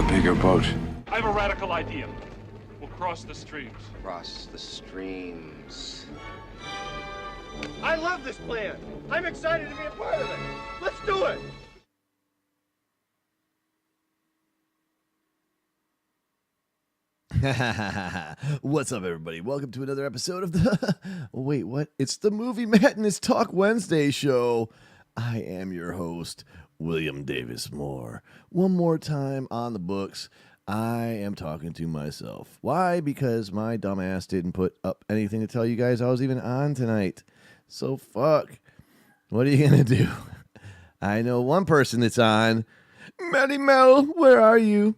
bigger boat. I have a radical idea. We'll cross the streams. Cross the streams. I love this plan. I'm excited to be a part of it. Let's do it. What's up, everybody? Welcome to another episode of the... Wait, what? It's the Movie Madness Talk Wednesday show. I am your host, William Davis Moore. One more time on the books, I am talking to myself. Why? Because my dumbass didn't put up anything to tell you guys I was even on tonight. So fuck. What are you going to do? I know one person that's on. Melly Mel, where are you?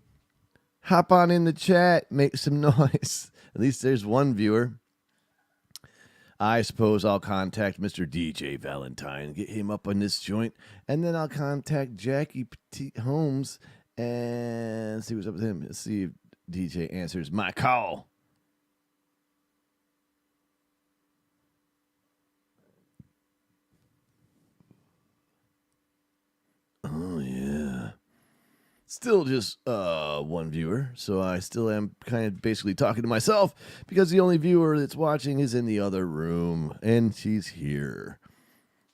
Hop on in the chat, make some noise. At least there's one viewer. I suppose I'll contact Mr. DJ Valentine, get him up on this joint, and then I'll contact Jackie Petit Holmes and see what's up with him. Let's see if DJ answers my call. Oh, yeah. Still just one viewer, so I still am kind of basically talking to myself because the only viewer that's watching is in the other room, and she's here.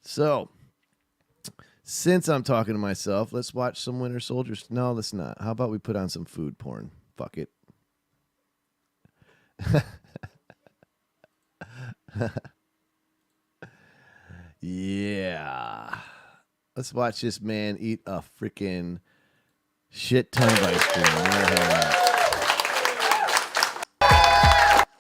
So, since I'm talking to myself, let's watch some Winter Soldiers. No, let's not. How about we put on some food porn? Fuck it. Yeah. Let's watch this man eat a freaking... shit ton of ice cream.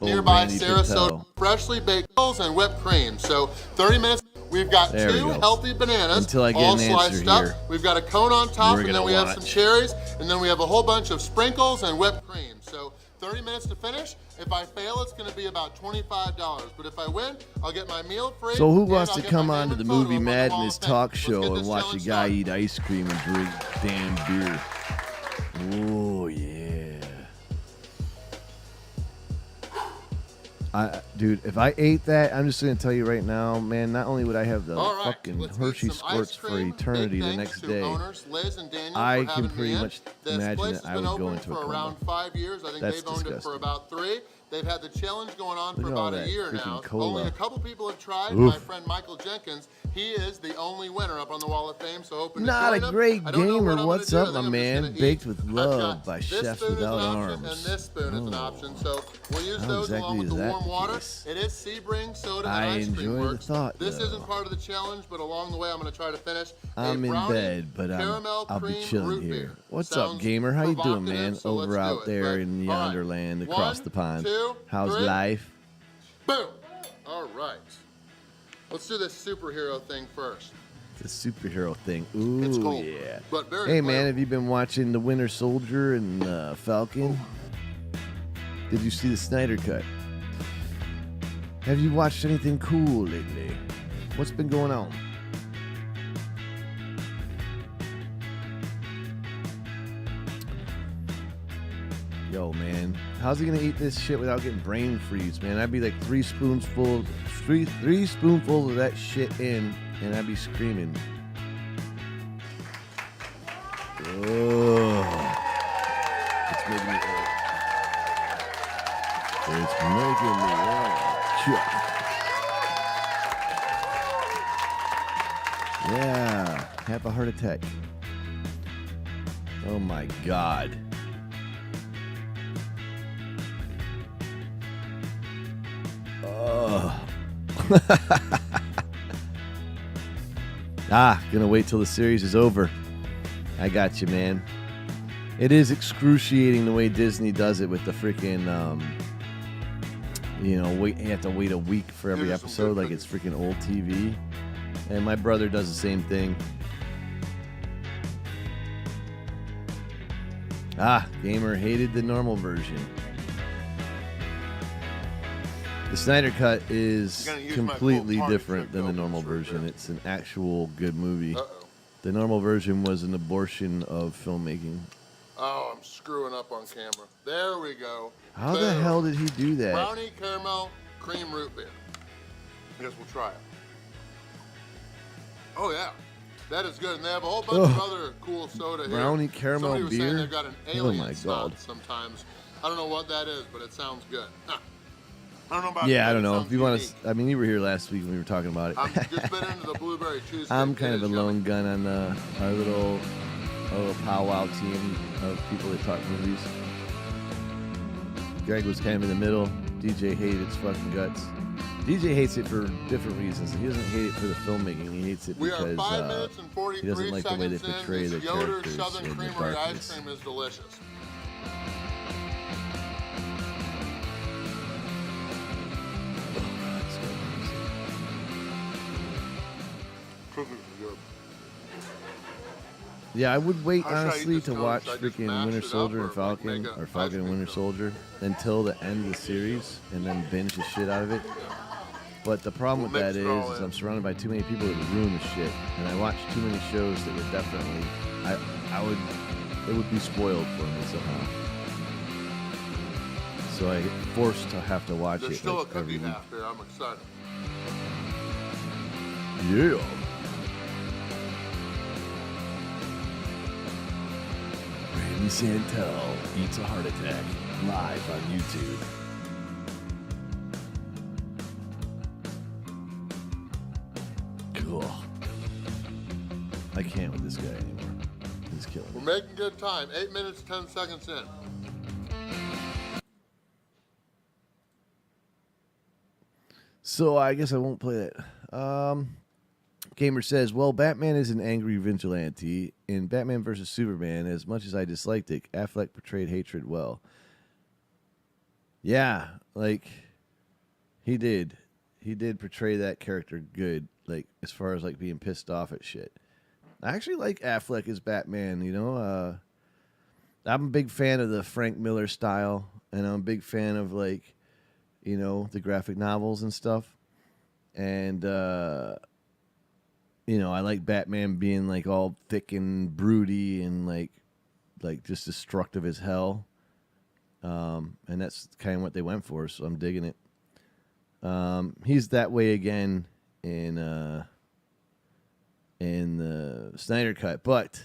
Nearby Sarasota, freshly baked rolls and whipped cream. So 30 minutes. We've got two healthy bananas, until I get all an sliced answer up. here. We've got a cone on top, and then we have some cherries, and then we have a whole bunch of sprinkles and whipped cream. So 30 minutes to finish. If I fail, it's going to be about $25. But if I win, I'll get my meal free. So who wants to come on to the Movie Madness talk show and watch a guy eat ice cream and drink damn beer? Oh, yeah. Dude, if I ate that, I'm just going to tell you right now, man, not only would I have the fucking Hershey Squirts for eternity the next day, I can pretty much imagine that I would go into a coma. Around 5 years. I think they've owned it for about 3. They've had the challenge going on for about a year now. Only a couple people have tried. Oof. My friend Michael Jenkins, he is the only winner up on the Wall of Fame. So hoping not to a join great him. gamer. What's up, my man? Baked with I've love got by this Chefs spoon Without as an option, Arms. and this spoon is an option. So we'll use How those along with the exactly is warm that water. case? It is Sebring soda I and ice cream enjoy the works. thought, This though. isn't part of the challenge, but along the way I'm going to try to finish. I'm in bed, but I'll be chilling here. What's up, gamer? How you doing, man? So Over out there in Yonderland, across the pond. How's life? Boom! All right. Let's do this superhero thing first. The superhero thing. Ooh, It's cold, yeah. but very Hey, clear. man, have you been watching The Winter Soldier and Falcon? Did you see the Snyder Cut? Have you watched anything cool lately? What's been going on? Yo, man, how's he gonna eat this shit without getting brain freeze, man? I'd be like three spoonfuls of that shit in, and I'd be screaming. Oh, it's making me ill. It's making me ill. Yeah, have a heart attack. Oh my God. Gonna wait till the series is over. I got you, man. It is excruciating the way Disney does it with the freaking, you have to wait a week for every episode like it's freaking old TV. And my brother does the same thing. Gamer hated the normal version. The Snyder Cut is completely different than the normal version. It's an actual good movie. The normal version was an abortion of filmmaking. Oh, I'm screwing up on camera. There we go. How the hell did he do that? Brownie caramel cream root beer. I guess we'll try it. Oh, yeah. That is good, and they have a whole bunch of other cool soda here. Brownie caramel Somebody was beer. saying they've got an alien my style God. sometimes. I don't know what that is, but it sounds good. Huh. I don't know about Yeah, that. I don't It know. sounds If you want unique. to, I mean, you were here last week when we were talking about it. I'm just been into the blueberry cheesecake. I'm kind of It a is lone yummy. gun on our little powwow team of people that talk movies. Greg was kind of in the middle. DJ hated its fucking guts. DJ hates it for different reasons. He doesn't hate it for the filmmaking. He hates it We are because 5 minutes and 43 he doesn't like the way they seconds in. portray This the Yoder characters Southern in the Creamery darkness. ice cream is delicious. Cookies are good. Yeah, I would wait How should I eat honestly this to toast? watch Should I just freaking mash Winter it up Soldier or, and like, Falcon, make a or ice Falcon and cream Winter cone? Soldier until the end of the series, and then binge the shit out of it. But the problem We'll with that mix it all is in. I'm surrounded by too many people that would ruin the shit, and I watch too many shows that would definitely, it would be spoiled for me somehow. So I get forced to have to watch There's it still like a every cookie week. half here. I'm excited. Yeah. Randy Santel eats a heart attack live on YouTube. Cool. I can't with this guy anymore. He's killing We're me. making good time. 8 minutes, 10 seconds in. So I guess I won't play that. Gamer says, well, Batman is an angry vigilante. In Batman vs. Superman, as much as I disliked it, Affleck portrayed hatred well. Yeah, like, he did. He did portray that character good, like, as far as, like, being pissed off at shit. I actually like Affleck as Batman, you know? I'm a big fan of the Frank Miller style, and I'm a big fan of, like, you know, the graphic novels and stuff. And, you know, I like Batman being, like, all thick and broody and, like just destructive as hell. And that's kind of what they went for, so I'm digging it. He's that way again in the Snyder Cut, but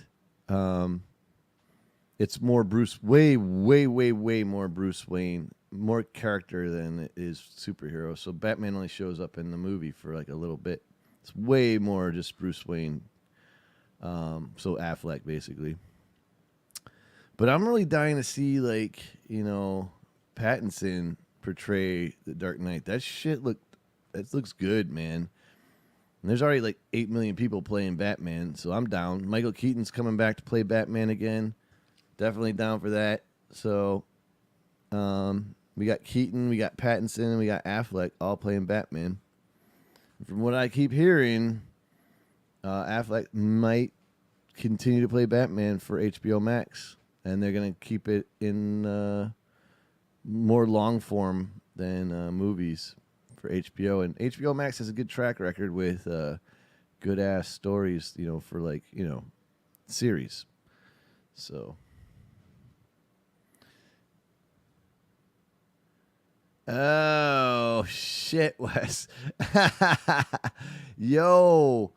it's more way more Bruce Wayne, more character than it is superhero. So Batman only shows up in the movie for like a little bit. It's way more just Bruce Wayne. So Affleck basically. But I'm really dying to see, like, you know, Pattinson portray the Dark Knight. That looks good, man. And there's already like 8 million people playing Batman, so I'm down. Michael Keaton's coming back to play Batman again. Definitely down for that. So we got Keaton, we got Pattinson, and we got Affleck all playing Batman. From what I keep hearing, Affleck might continue to play Batman for HBO Max. And they're going to keep it in more long form than movies for HBO. And HBO Max has a good track record with good ass stories, you know, for like, you know, series. So. Oh, shit, Wes. Yo,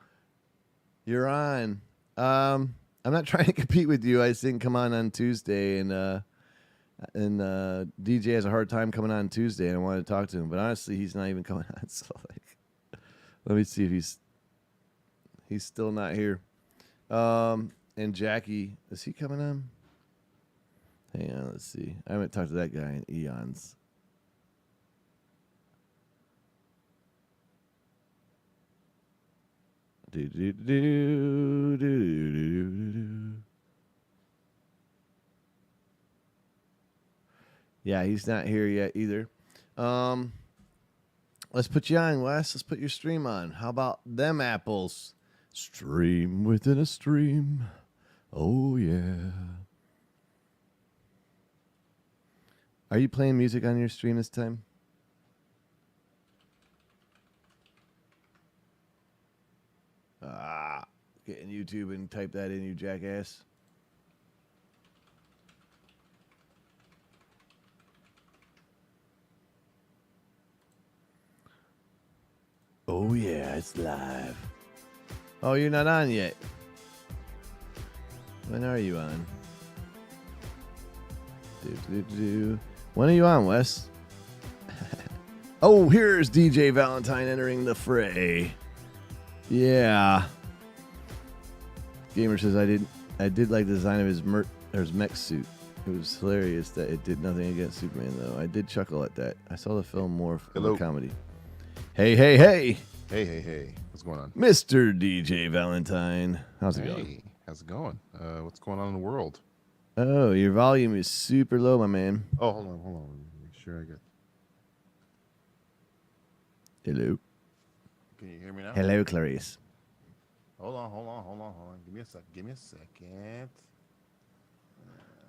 you're on. I'm not trying to compete with you. I just didn't come on Tuesday, and DJ has a hard time coming on Tuesday, and I wanted to talk to him. But honestly, he's not even coming on. So, like, let me see if he's still not here. And Jackie, is he coming on? Hang on, let's see. I haven't talked to that guy in eons. Yeah, he's not here yet either. Let's put you on, Wes. Let's put your stream on. How about them apples? Stream within a stream. Oh, yeah. Are you playing music on your stream this time? Get in YouTube and type that in, you jackass. Oh, yeah, it's live. Oh, you're not on yet. When are you on? When are you on, Wes? Oh, here's DJ Valentine entering the fray. Yeah. Gamer says I did like the design of his mech suit. It was hilarious that it did nothing against Superman, though. I did chuckle at that. I saw the film more for a comedy. Hey. Hey. What's going on? Mr. DJ Valentine. How's it going? How's it going? What's going on in the world? Oh, your volume is super low, my man. Oh, hold on. Make sure I get. Hello. Can you hear me now? Hello, Clarice. Hold on. Give me a second.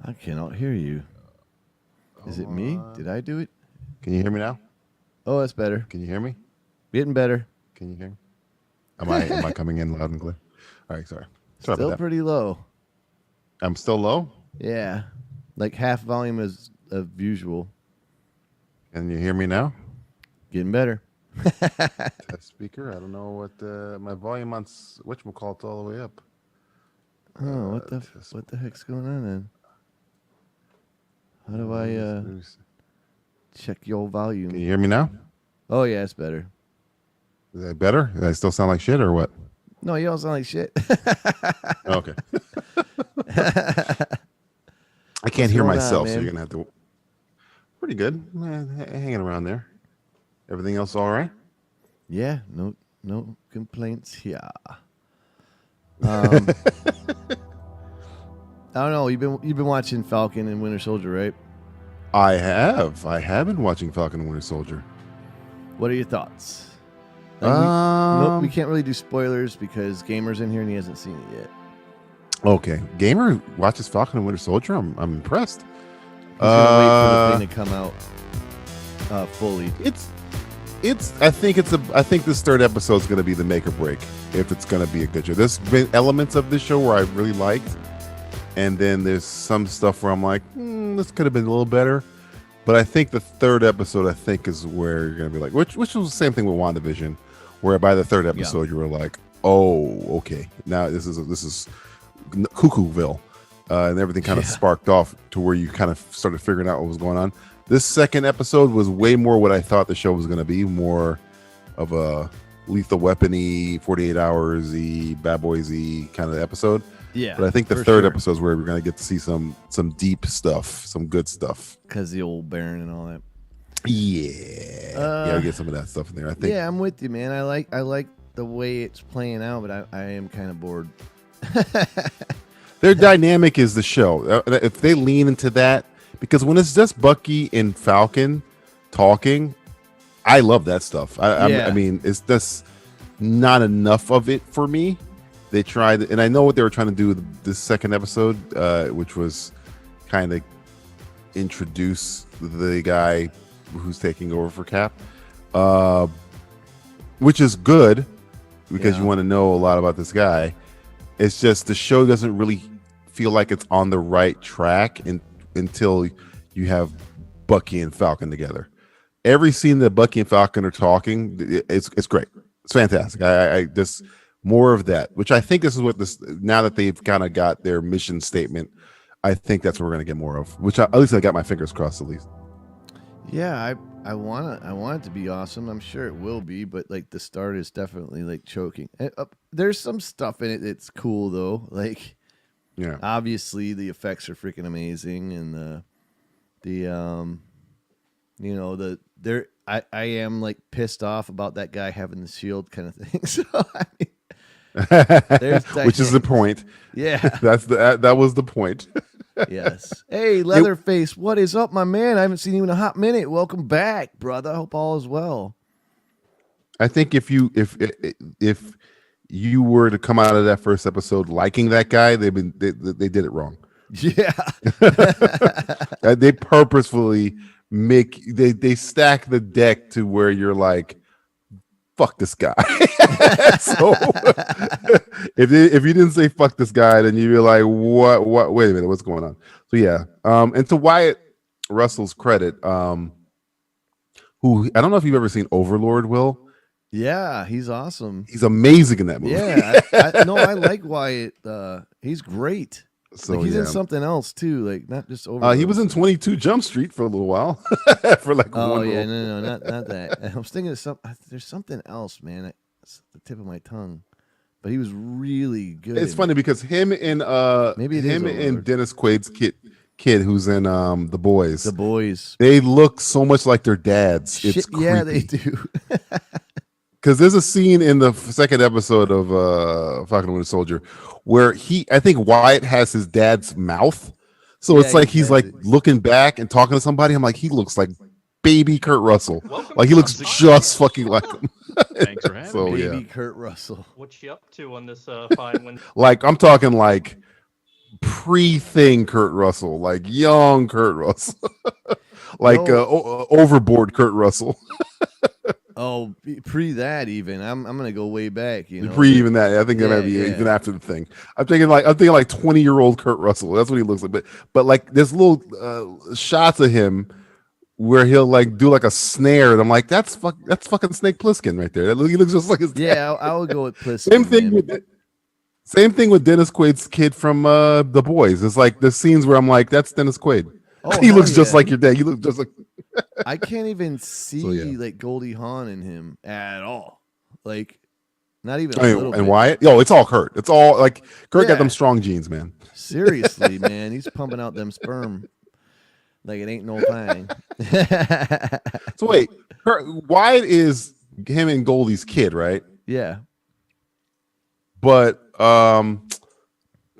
I cannot hear you. Is it me? Did I do it? Can you hear me now? Oh, that's better. Can you hear me? Getting better. Can you hear me? Am I coming in loud and clear? All right, sorry about Still that. pretty low. I'm still low? Yeah. Like half volume as of usual. Can you hear me now? Getting better. Test speaker. I don't know what my volume on whatchamacallit's all the way up. Oh, what the heck's going on then? How do I check your volume? Can you hear me now? Oh yeah, it's better. Is that better? Does I still sound like shit or what? No, you don't sound like shit. Okay. I can't hear myself, on, so you're gonna have to. Pretty good, hanging around there. Everything else all right? Yeah, no complaints here. I don't know. You've been watching Falcon and Winter Soldier, right? I have been watching Falcon and Winter Soldier. What are your thoughts? Nope, we can't really do spoilers because Gamer's in here and he hasn't seen it yet. Okay, Gamer watches Falcon and Winter Soldier. I'm impressed. He's gonna wait for the thing to come out fully. I think this third episode is going to be the make or break if it's going to be a good show. There's been elements of this show where I really liked, and then there's some stuff where I'm like, this could have been a little better. But I think the third episode, is where you're going to be like, which was the same thing with WandaVision, where by the third episode you were like, oh, okay, now this is Cuckooville, and everything kind of sparked off to where you kind of started figuring out what was going on. This second episode was way more what I thought the show was going to be, more of a Lethal Weapon-y, 48 Hours-y, Bad Boys-y kind of episode. Yeah. But I think the third episode is where we're going to get to see some deep stuff, some good stuff. Because the old Baron and all that. Yeah. We get some of that stuff in there, I think. Yeah, I'm with you, man. I like the way it's playing out, but I am kind of bored. Their dynamic is the show. If they lean into that, because when it's just Bucky and Falcon talking, I love that stuff. I mean, it's just not enough of it for me. They tried, and I know what they were trying to do with this second episode, which was kind of introduce the guy who's taking over for Cap, which is good because you want to know a lot about this guy. It's just the show doesn't really feel like it's on the right track until you have Bucky and Falcon together. Every scene that Bucky and Falcon are talking, it's great. It's fantastic. I just more of that, which I think this is what this, now that they've kind of got their mission statement, I think that's what we're going to get more of, which at least I got my fingers crossed at least. Yeah, I want it to be awesome. I'm sure it will be, but like the start is definitely like choking. There's some stuff in it that's cool though. Like, yeah, obviously the effects are freaking amazing, and I am like pissed off about that guy having the shield kind of thing. So I mean, which is the point. Yeah, that was the point. Yes. Hey, Leatherface, what is up, my man? I haven't seen you in a hot minute. Welcome back, brother. Hope all is well. I think if you were to come out of that first episode liking that guy, they did it wrong. Yeah. They purposefully they stack the deck to where you're like, fuck this guy. So if you didn't say fuck this guy, then you'd be like, what wait a minute, what's going on? So yeah. And to Wyatt Russell's credit, who I don't know if you've ever seen Overlord, Will. Yeah, he's awesome. He's amazing in that movie. Yeah, I like Wyatt. He's great. So like he's yeah. in something else too, like not just over. He was in 22 Jump Street for a little while. For like Oh one yeah, role. no, not that. I was thinking of there's something else, man. It's at the tip of my tongue, but he was really good. It's funny because him and Maybe it is him Overlord. and Dennis Quaid's kid who's in The Boys. The Boys. They look so much like their dads. Shit, It's creepy. yeah, they do. Because there's a scene in the second episode of Falcon and Winter Soldier where I think Wyatt has his dad's mouth. So Yeah, it's like he he's has like it. looking back and talking to somebody. I'm like, he looks like baby Kurt Russell. Like he looks just fucking like him. Thanks for having So me. Baby yeah, Kurt Russell. What you up to on this fine Wednesday? like I'm talking like pre-thing Kurt Russell, like young Kurt Russell, like overboard Kurt Russell. Oh, pre that even. I'm gonna go way back. You know, Pre even that, I think that Yeah, might be yeah. even after the thing. I'm thinking like 20-year-old Kurt Russell. That's what he looks like. But like there's little shots of him where he'll like do like a snare, and I'm like, that's fucking Snake Plissken right there. He looks just like his dad. Yeah, I would go with Plissken. Same thing with Dennis Quaid's kid from The Boys. It's like the scenes where I'm like, that's Dennis Quaid. Oh, He hell looks just yeah. like your dad. You look just like. I can't even see yeah. like Goldie Hawn in him at all. Like, not even a I mean, little and bit. Wyatt? Yo, it's all Kurt. It's all like Kurt Yeah. got them strong genes, man. Seriously, man, he's pumping out them sperm like it ain't no thing. So wait, Wyatt is him and Goldie's kid, right? Yeah, But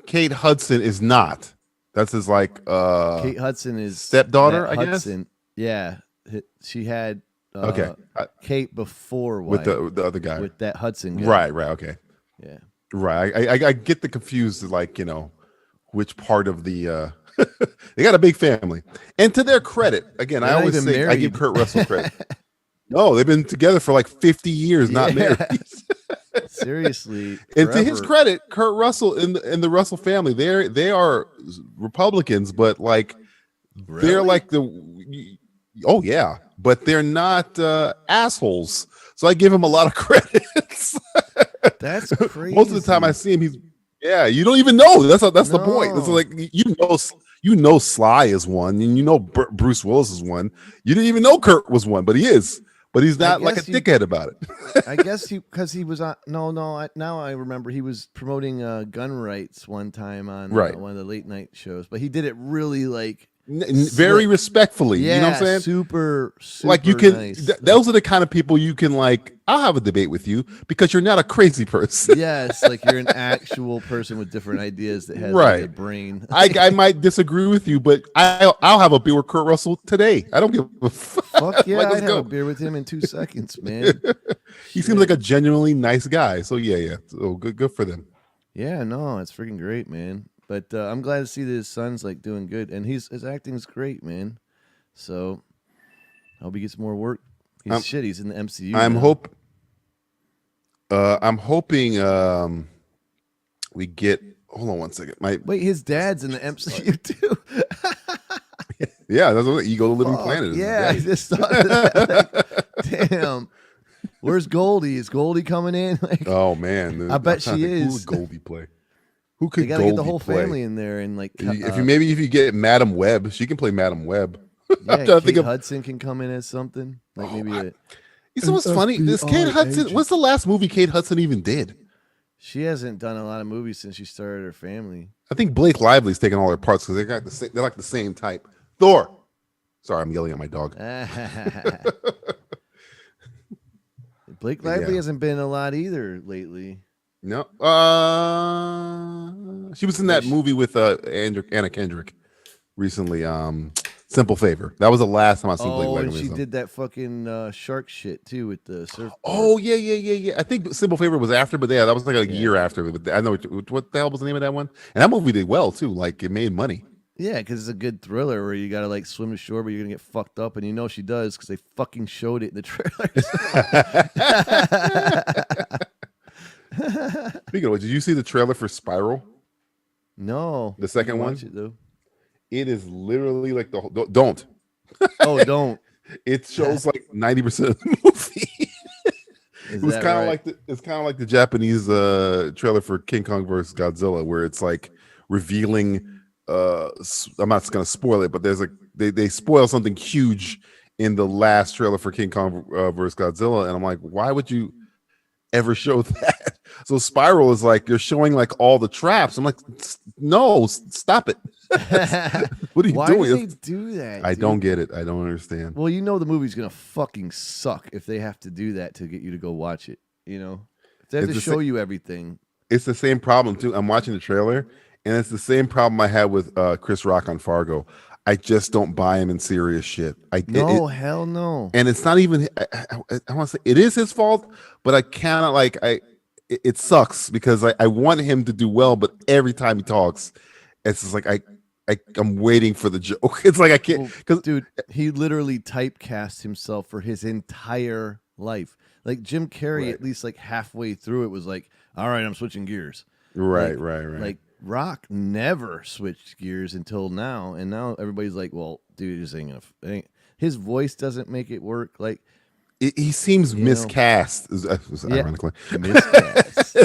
Kate Hudson is not. That's his like Kate Hudson is stepdaughter, Matt I guess? Hudson. Yeah, she had Okay. Kate before With Wyatt, the other guy. with that Hudson guy. Right, okay. Yeah. Right. I get the confused, like, which part of the they got a big family. And to their credit, again, They're I not always even say I married. give Kurt Russell credit. No, they've been together for like 50 years, not Yeah. married. Seriously. And to his forever. credit, Kurt Russell and the Russell family, they are Republicans, but like they're Really? like oh yeah, but they're not assholes. So I give him a lot of credit. That's crazy. Most of the time I see him, you don't even know. That's the point. It's No. like you know Sly is one, and you know Bruce Willis is one. You didn't even know Kurt was one, but he is. But he's not like a guess you- dickhead about it. I guess because he was on. No. Now I remember he was promoting gun rights one time on Right. one of the late night shows, but he did it really like Very slick. respectfully. Yeah, You know what I'm saying? super Like you can nice. those are the kind of people you can like, I'll have a debate with you because you're not a crazy person. Yes, like you're an actual person with different ideas that has Right. like, a brain. I might disagree with you, but I'll have a beer with Kurt Russell today. I don't give a fuck. Fuck yeah, Like, I'd let's have go. a beer with him in 2 seconds, man. He seems like a genuinely nice guy. So yeah. So good for them. Yeah, no, it's freaking great, man. But I'm glad to see that his son's like doing good, and his acting's great, man. So I hope he gets more work. He's in the MCU. I'm now. hoping we get. Hold on one second. Wait, his dad's in the MCU too. Yeah, that's what Ego the Living Fuck, Planet is. yeah, I Yeah. just thought of that. Like, damn. Where's Goldie? Is Goldie coming in? Like, Oh man, I bet I'm trying she to think, Who is. would Goldie play? Who could they gotta Goldie get the whole play? family in there and like. If you get Madam Web, she can play Madam Web. yeah, trying to think Kate of- Hudson can come in as something like maybe. You know what's funny? This Kate Hudson. What's the last movie Kate Hudson even did? She hasn't done a lot of movies since she started her family. I think Blake Lively's taking all their parts because they're like the same type. Thor. Sorry, I'm yelling at my dog. Blake Lively Yeah. hasn't been in a lot either lately. No. She was in that movie with Anna Kendrick recently. Simple Favor. That was the last time I seen Blake Oh, Lively. and she so. did that fucking shark shit too with the surf. Oh yeah. I think Simple Favor was after, but yeah, that was like a year after. But I know what the hell was the name of that one. And that movie did well too. Like it made money. Yeah, because it's a good thriller where you gotta like swim ashore, but you're gonna get fucked up, and you know she does because they fucking showed it in the trailers. Speaking of which, did you see the trailer for Spiral? No, The second I one? watch it though. It is literally like the whole, don't. Oh, don't. It shows like 90% of the movie. Is It was that kind of right? like the Japanese trailer for King Kong versus Godzilla, where it's like revealing. I'm not going to spoil it, but there's they spoil something huge in the last trailer for King Kong versus Godzilla, and I'm like, why would you ever show that? So Spiral is like, you're showing like all the traps. I'm like, no, stop it. What are you Why doing? do they do that? I dude? don't get it. I don't understand. Well, you know the movie's gonna fucking suck if they have to do that to get you to go watch it. You know, if they have to show you everything. It's the same problem too. I'm watching the trailer, and it's the same problem I had with Chris Rock on Fargo. I just don't buy him in serious shit. Hell no. And it's not even. I want to say it is his fault, but I cannot like. It sucks because I want him to do well, but every time he talks, it's just like I'm waiting for the joke. It's like I can't. Because dude, he literally typecast himself for his entire life. Like Jim Carrey, at least like halfway through it was like, all right, I'm switching gears. Right. Like Rock never switched gears until now, and now everybody's like, well, dude, this ain't gonna. His voice doesn't make it work. Like he seems miscast. Ironically, miscast.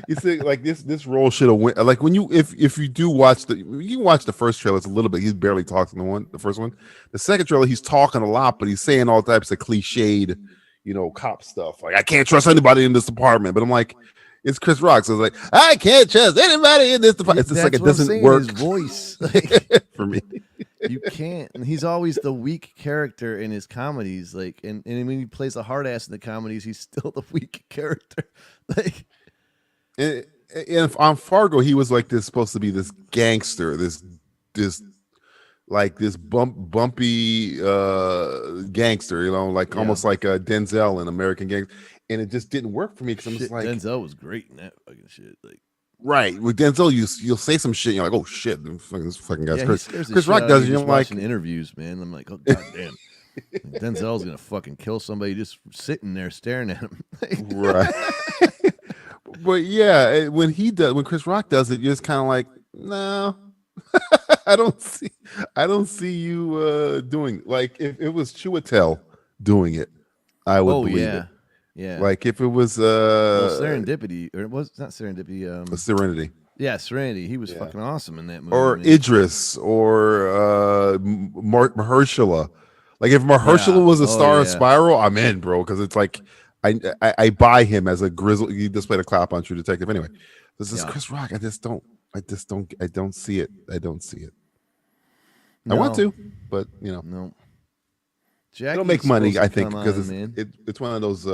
You see, like this role should have went. Like when if you do watch you watch the first trailer, it's a little bit. He's barely talking the first one. The second trailer, he's talking a lot, but he's saying all types of cliched, cop stuff. Like I can't trust anybody in this department. But I'm like, it's Chris Rock, so it's like I can't trust anybody in this department. It's just like it doesn't work. His voice for me. You can't, and he's always the weak character in his comedies. Like, and when he plays a hard ass in the comedies, he's still the weak character. Like, and on Fargo, he was like this supposed to be this gangster, this bumpy gangster, almost like Denzel in American Gangster, and it just didn't work for me because I'm just like, Denzel was great in that fucking shit. Like, right with Denzel, you'll say some shit, and you're like, oh shit, this fucking guy's Chris Rock does. You're like interviews, man. I'm like, oh goddamn, Denzel's gonna fucking kill somebody just sitting there staring at him. Right. But yeah, when Chris Rock does it, you're just kind of like, no. I don't see you doing, like, if it was Chiwetel doing it, I would believe it. Yeah. Like if it was Serendipity, or it was not Serendipity, Serenity. Yeah, Serenity. He was fucking awesome in that movie. Or Idris or Mahershala. Like if Mahershala was a star of Spiral, I'm in, bro, because it's like I buy him as a grizzled. He just played a cop on True Detective. Anyway, this is Chris Rock. I don't see it. I don't see it. No. I want to, but no. It'll make money, I think, because it's one of those.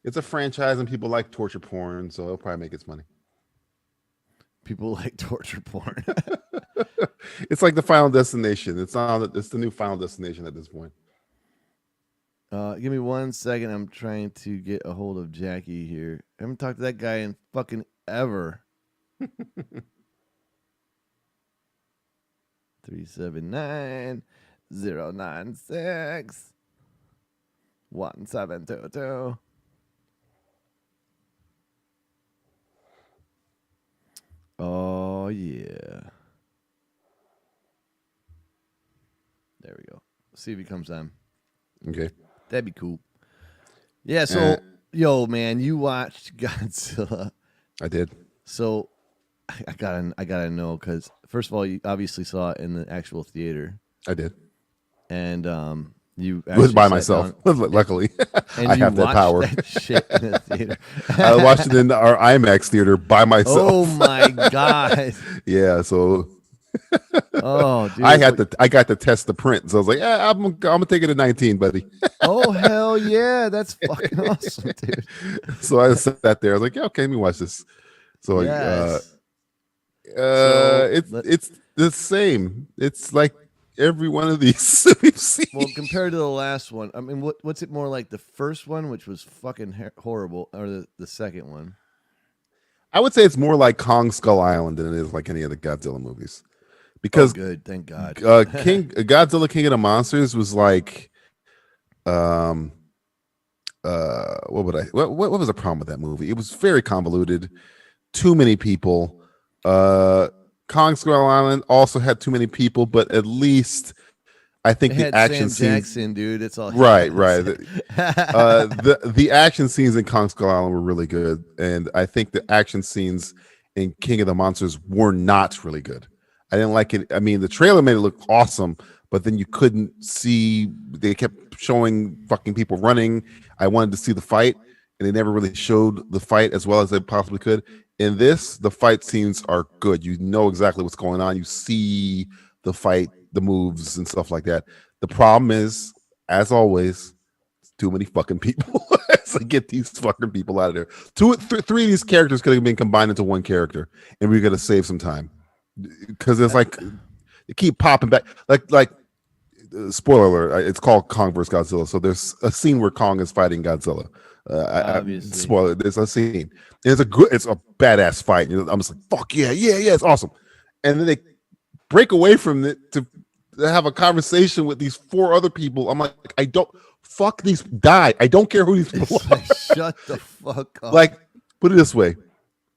It's a franchise, and people like torture porn, so it'll probably make its money. People like torture porn. It's like the Final Destination. It's the new Final Destination at this point. Give me 1 second. I'm trying to get a hold of Jackie here. I haven't talked to that guy in fucking ever. 379-096-1722. Oh yeah. There we go. See if he comes on. Okay. That'd be cool. Yeah, so yo man, you watched Godzilla. I did. So I gotta know, because first of all, you obviously saw it in the actual theater. I did. And you it was by myself. Luckily, I have that power. That shit in the theater. I watched it in our IMAX theater by myself. Oh my god! Yeah, so oh, dude, I got to test the print, so I was like, yeah, I'm gonna take it at 19, buddy. Oh hell yeah, that's fucking awesome, dude. So I sat there. I was like, yeah, okay, let me watch this. So yes. It's the same. It's like every one of these we've seen. Well, compared to the last one, I mean, what's it more like, the first one, which was fucking horrible, or the second one? I would say it's more like Kong Skull Island than it is like any of the Godzilla movies. Because good, thank God. Godzilla King of the Monsters was like, what was the problem with that movie? It was very convoluted, too many people. Kong Skull Island also had too many people, but at least I think the action Sam scenes, Jackson, dude, it's all right. The action scenes in Kong Skull Island were really good, and I think the action scenes in King of the Monsters were not really good. I didn't like it. I mean, the trailer made it look awesome, but then you couldn't see. They kept showing fucking people running. I wanted to see the fight, and they never really showed the fight as well as they possibly could. In this, the fight scenes are good. You know exactly what's going on. You see the fight, the moves, and stuff like that. The problem is, as always, too many fucking people. So get these fucking people out of there. Three of these characters could have been combined into one character, and we're gonna save some time because it's like they keep popping back. Like spoiler alert, it's called Kong vs. Godzilla. So there's a scene where Kong is fighting Godzilla. Spoiler. There's a scene. It's a badass fight. You know, I'm just like, fuck yeah, it's awesome. And then they break away from it to have a conversation with these four other people. I'm like, I don't fuck these die. I don't care who these people are. Shut the fuck up. Like, put it this way: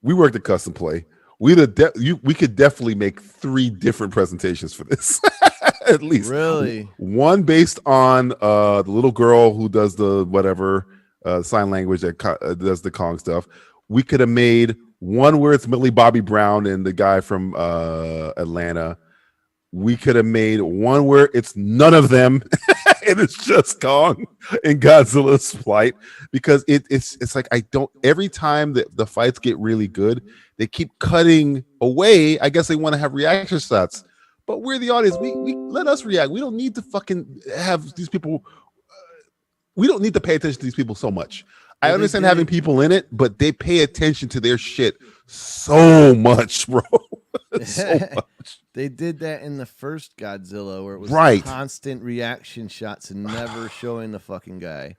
we worked at Custom Play. We could definitely make 3 different presentations for this. At least, really, one based on the little girl who does the whatever sign language that does the Kong stuff. We could have made one where it's Millie Bobby Brown and the guy from Atlanta. We could have made one where it's none of them and it's just Kong and Godzilla's flight, because it's like every time that the fights get really good, they keep cutting away. I guess they want to have reaction shots. But we're the audience. We let us react. We don't need to fucking have these people. We don't need to pay attention to these people so much. I understand having people in it, but they pay attention to their shit so much, bro. So much. They did that in the first Godzilla, where it was right. Constant reaction shots and never showing the fucking guy.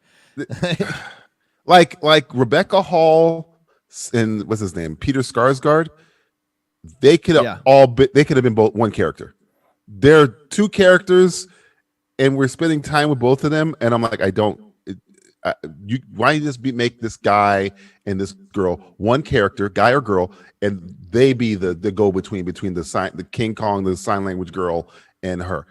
like Rebecca Hall and what's his name, Peter Skarsgård. They could have they could have been both one character. They're 2 characters, and we're spending time with both of them. And I'm like, why just make this guy and this girl one character, guy or girl, and they be the go between the King Kong, the sign language girl, and her.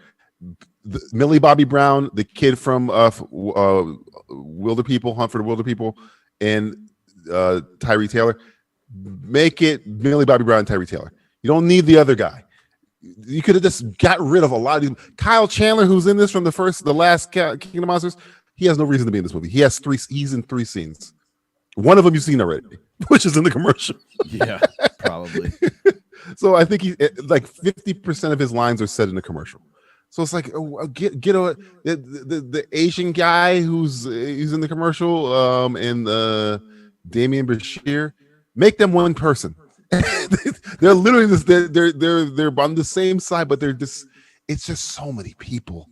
Millie Bobby Brown, the kid from Wilder People, Hunt for the Wilder People, and Tyree Taylor. Make it Millie Bobby Brown and Tyree Taylor. You don't need the other guy. You could have just got rid of a lot of these. Kyle Chandler, who's in this from the last King of Monsters, he has no reason to be in this movie. He's in 3 scenes. One of them you've seen already, which is in the commercial. Yeah, probably. So I think like 50% of his lines are said in the commercial. So it's like, the Asian guy who's in the commercial, and Damian Bashir. Make them one person. They're literally just they're on the same side, but it's just so many people,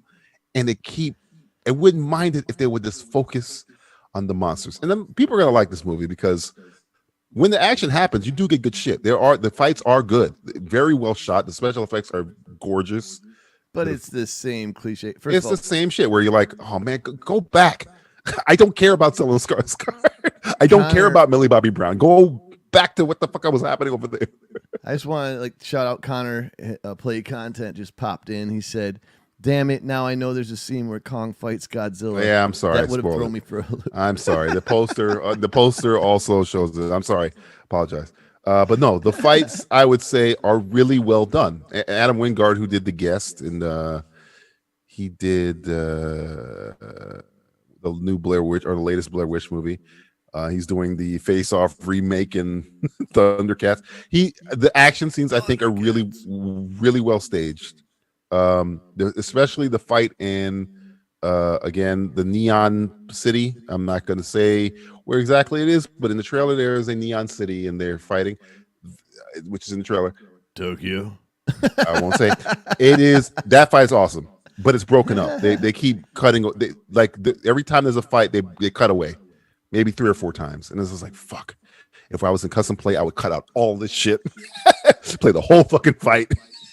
and I wouldn't mind it if they would just focus on the monsters. And then people are gonna like this movie because when the action happens, you do get good shit. The fights are good, very well shot. The special effects are gorgeous. But it's the same cliche. It's the same shit where you're like, oh man, go back. I don't care about Stellan Skarsgård. I don't care about Millie Bobby Brown. Go back to what the fuck was happening over there. I just want to shout out Connor. Play Content just popped in. He said, "Damn it! Now I know there's a scene where Kong fights Godzilla." Yeah, I'm sorry. That would have thrown me for a loop. I'm sorry. The poster also shows it. I'm sorry. Apologize. But no, the fights I would say are really well done. Adam Wingard, who did The Guest, and he did the new Blair Witch, or the latest Blair Witch movie. He's doing the Face Off remake in Thundercats. The action scenes I think are really, really well staged. Especially the fight in again the Neon City. I'm not going to say where exactly it is, but in the trailer there is a Neon City and they're fighting, which is in the trailer. Tokyo. I won't say. It is, that fight's awesome, but it's broken up. They keep cutting. Every time there's a fight, they cut away. Maybe 3 or 4 times. And this is like, fuck. If I was in Custom Play, I would cut out all this shit. Play the whole fucking fight.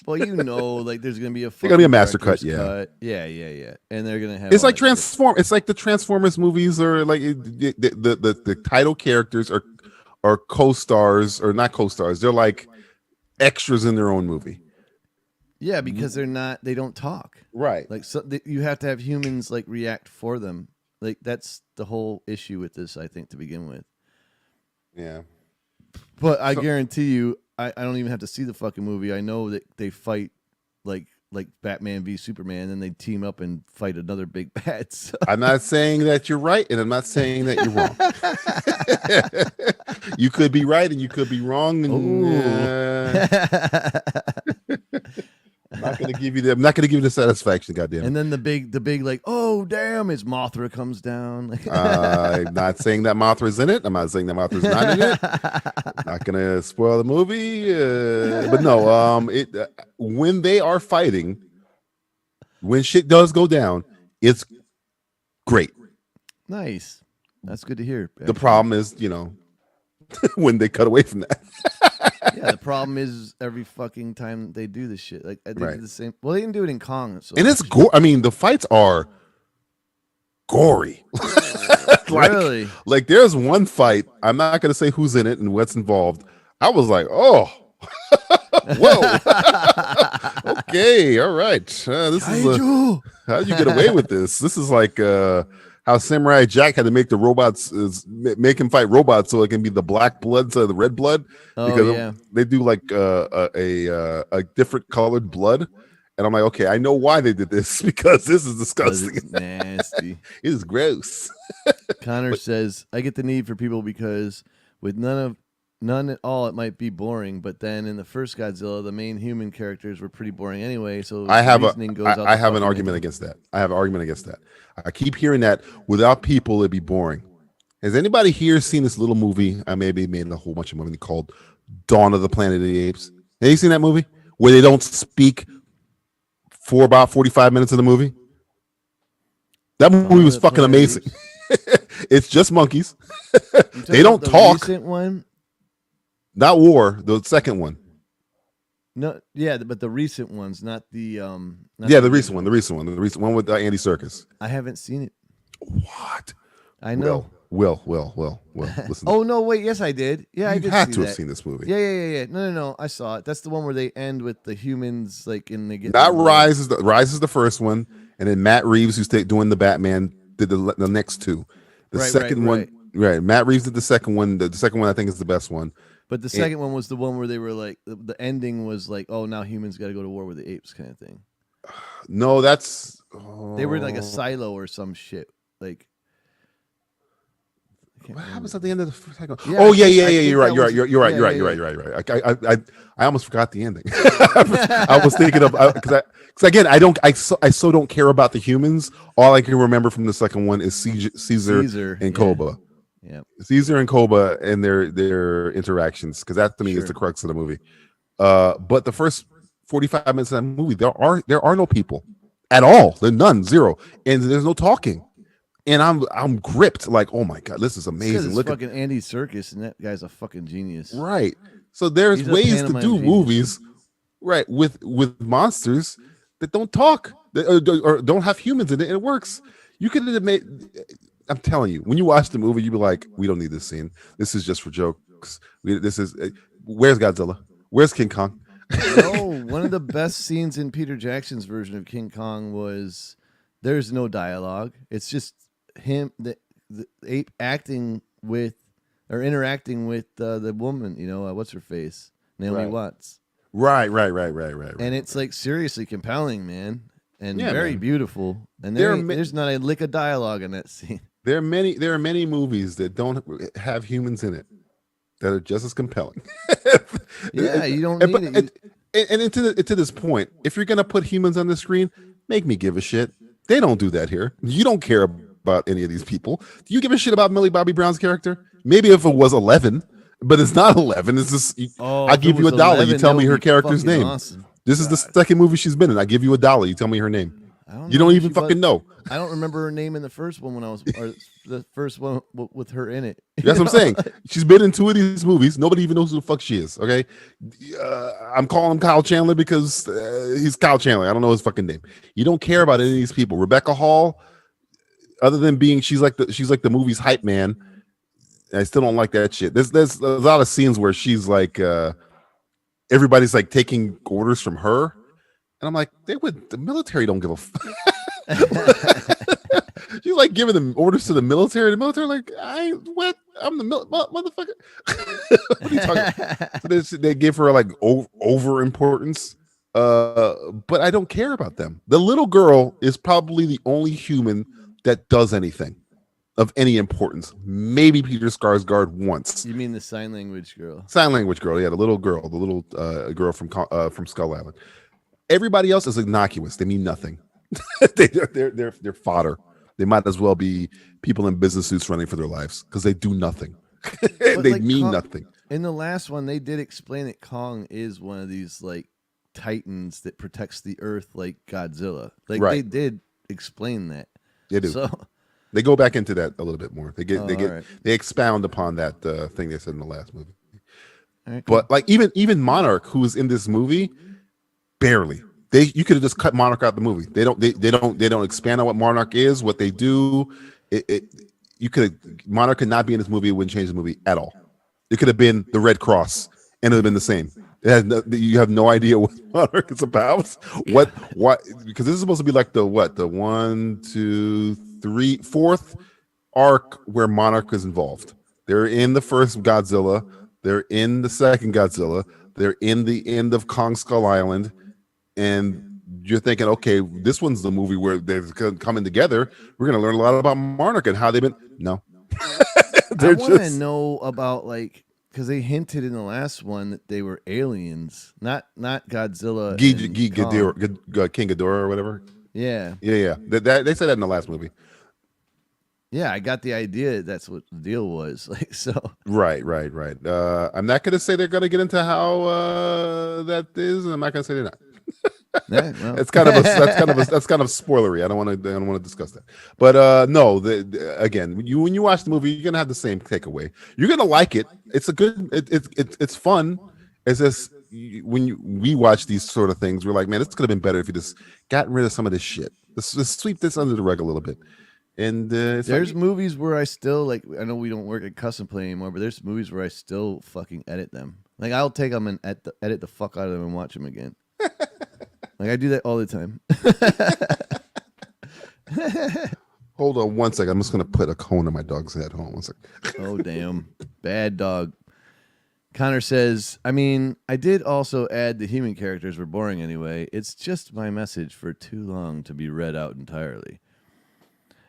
Well, there's going to be a master cut, yeah. Yeah. And they're going to have... It's like It's like the Transformers movies, or like the title characters are co-stars, or not co-stars. They're like extras in their own movie. Yeah, because they don't talk. Right. Like, so you have to have humans like react for them. Like, that's the whole issue with this, I think, to begin with. Yeah. But I guarantee you, I don't even have to see the fucking movie. I know that they fight like Batman v Superman, and they team up and fight another big bad. So. I'm not saying that you're right, and I'm not saying that you're wrong. You could be right, and you could be wrong. And, I'm not gonna give you the satisfaction, goddamn. And then the big like, oh damn, as Mothra comes down. I'm not saying that Mothra's in it. I'm not saying that Mothra's not in it. Not gonna spoil the movie, but no. When they are fighting, when shit does go down, it's great. Nice. That's good to hear. The problem is, when they cut away from that. Yeah, the problem is every fucking time they do this shit, like they did the same. Well, they didn't do it in Kong, so and it's gore. I mean, the fights are gory. Really? Like there's one fight. I'm not going to say who's in it and what's involved. I was like, oh, whoa, okay, all right. This is how did you get away with this? This is like how Samurai Jack had to make the robots make him fight robots so it can be the black blood instead of the red blood because they do like a different colored blood, and I'm like, okay, I know why they did this because this is disgusting. It's nasty. It is gross. Connor says, I get the need for people because with none at all, it might be boring. But then in the first Godzilla, the main human characters were pretty boring anyway. So I have an argument against that. I have an argument against that. I keep hearing that without people, it'd be boring. Has anybody here seen this little movie? I maybe made a whole bunch of movie called Dawn of the Planet of the Apes. Have you seen that movie where they don't speak for about 45 minutes of the movie? That movie was fucking amazing. It's just monkeys. They don't talk. Recent one? Not War, the second one. No, yeah, but the recent ones, not the the recent one with Andy Serkis. I haven't seen it. What? I know. Will. Listen. Oh no, wait, yes, I did. Yeah, I did. Have to have seen this movie. Yeah. No, I saw it. That's the one where they end with the humans, like, and they get. That Rise is the first one, and then Matt Reeves, who's doing the Batman, did the next two. The second one, right? Matt Reeves did the second one. The second one I think is the best one. But the second one was the one where they were like, the ending was like, oh, now humans got to go to war with the apes, kind of thing. No, that's they were like a silo or some shit. Like, what happens at the end of the second? Yeah, You're right. I almost forgot the ending. I was thinking of because again, I so don't care about the humans. All I can remember from the second one is Caesar and Koba. Yeah, Caesar and Koba and their interactions, because that to me is the crux of the movie. But the first 45 minutes of that movie, there are no people at all. There's none, zero, and there's no talking. And I'm gripped, like, oh my god, this is amazing. Look, fucking Andy Serkis, and that guy's a fucking genius. Right. So there's ways to do movies, right, with monsters that don't talk or don't have humans in it, and it works. You could have made. I'm telling you, when you watch the movie, you be like, we don't need this scene. This is just for jokes. Where's Godzilla? Where's King Kong? No, one of the best scenes in Peter Jackson's version of King Kong was there's no dialogue. It's just him, the ape acting with or interacting with the woman. What's her face? Naomi Watts. Right. And it's like seriously compelling, man, and very beautiful. And there's not a lick of dialogue in that scene. There are many movies that don't have humans in it that are just as compelling. Yeah, you don't need it. And to this point, if you're gonna put humans on the screen, make me give a shit. They don't do that here. You don't care about any of these people. Do you give a shit about Millie Bobby Brown's character? Maybe if it was 11, but it's not 11. It's just I give you $1. You tell me her character's name. Awesome. This is the second movie she's been in. I give you $1. You tell me her name. You don't even fucking know. I don't remember her name in the first one or the first one with her in it. That's what I'm saying. She's been in 2 of these movies. Nobody even knows who the fuck she is. Okay, I'm calling him Kyle Chandler because he's Kyle Chandler. I don't know his fucking name. You don't care about any of these people. Rebecca Hall, other than being she's like the movie's hype man. I still don't like that shit. There's a lot of scenes where she's like everybody's like taking orders from her. And I'm like, the military don't give a fuck. She's like giving them orders to the military. The military like, I'm the motherfucker. What are you talking about? So they give her like over importance. But I don't care about them. The little girl is probably the only human that does anything of any importance. Maybe Peter Skarsgård once. You mean the sign language girl? Sign language girl, yeah, the little girl girl from Skull Island. Everybody else is innocuous. They mean nothing. They're fodder. They might as well be people in business suits running for their lives because they do nothing. They like mean nothing. In the last one, they did explain that Kong is one of these like titans that protects the earth like Godzilla. Like they did explain that. They do. So they go back into that a little bit more. They expound upon that thing they said in the last movie. Right, cool. But like even Monarch, who is in this movie, barely. You could have just cut Monarch out the movie. They don't expand on what Monarch is, what they do. Monarch could not be in this movie. It wouldn't change the movie at all. It could have been the Red Cross and it would have been the same. You have no idea what Monarch is about. What? Because this is supposed to be like the 1, 2, 3, 4th arc where Monarch is involved. They're in the first Godzilla. They're in the second Godzilla. They're in the end of Kong Skull Island. And you're thinking, okay, this one's the movie where they're coming together. We're going to learn a lot about Monarch and how they've been. No. I want to know about, like, because they hinted in the last one that they were aliens, not Godzilla. King Ghidorah or whatever. Yeah. Yeah. They said that in the last movie. Yeah, I got the idea that's what the deal was. Like, so. Right. I'm not going to say they're going to get into how that is, and I'm not going to say they're not. Yeah, well. That's kind of spoilery. I don't want to discuss that. But no, again, when you watch the movie, you're gonna have the same takeaway. You're gonna like it. It's it's fun. It's just when we watch these sort of things, we're like, man, this could have been better if you just gotten rid of some of this shit. Let's sweep this under the rug a little bit. And there's movies where I still like. I know we don't work at Custom Play anymore, but there's movies where I still fucking edit them. Like I'll take them and edit the fuck out of them and watch them again. Like I do that all the time. Hold on one second. I'm just gonna put a cone on my dog's head. Hold on one second. Oh damn, bad dog. Connor says, I mean, I did also add the human characters were boring anyway. It's just my message for too long to be read out entirely.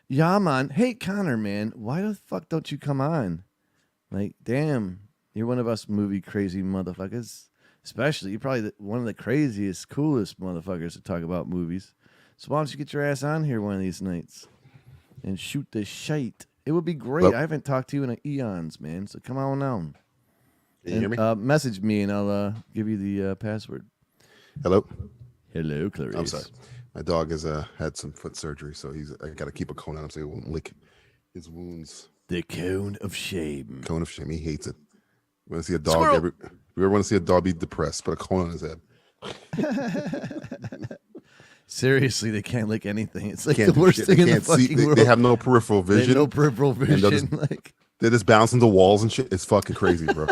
Yeah, man. Hey, Connor, man, why the fuck don't you come on? Like, damn, you're one of us movie crazy motherfuckers. Especially, you're probably one of the craziest, coolest motherfuckers to talk about movies. So why don't you get your ass on here one of these nights and shoot the shite? It would be great. Well, I haven't talked to you in eons, man. So come on down. Can you hear me? Message me and I'll give you the password. Hello, Clarice. I'm sorry. My dog has had some foot surgery, so I got to keep a cone on him so he won't lick his wounds. The cone of shame. Cone of shame. He hates it. You want to see a dog? If you ever want to see a dog be depressed, put a cone on his head. Seriously, they can't lick anything. It's like the worst thing in the fucking world. They have no peripheral vision. They have no peripheral vision. They're just bouncing the walls and shit. It's fucking crazy, bro.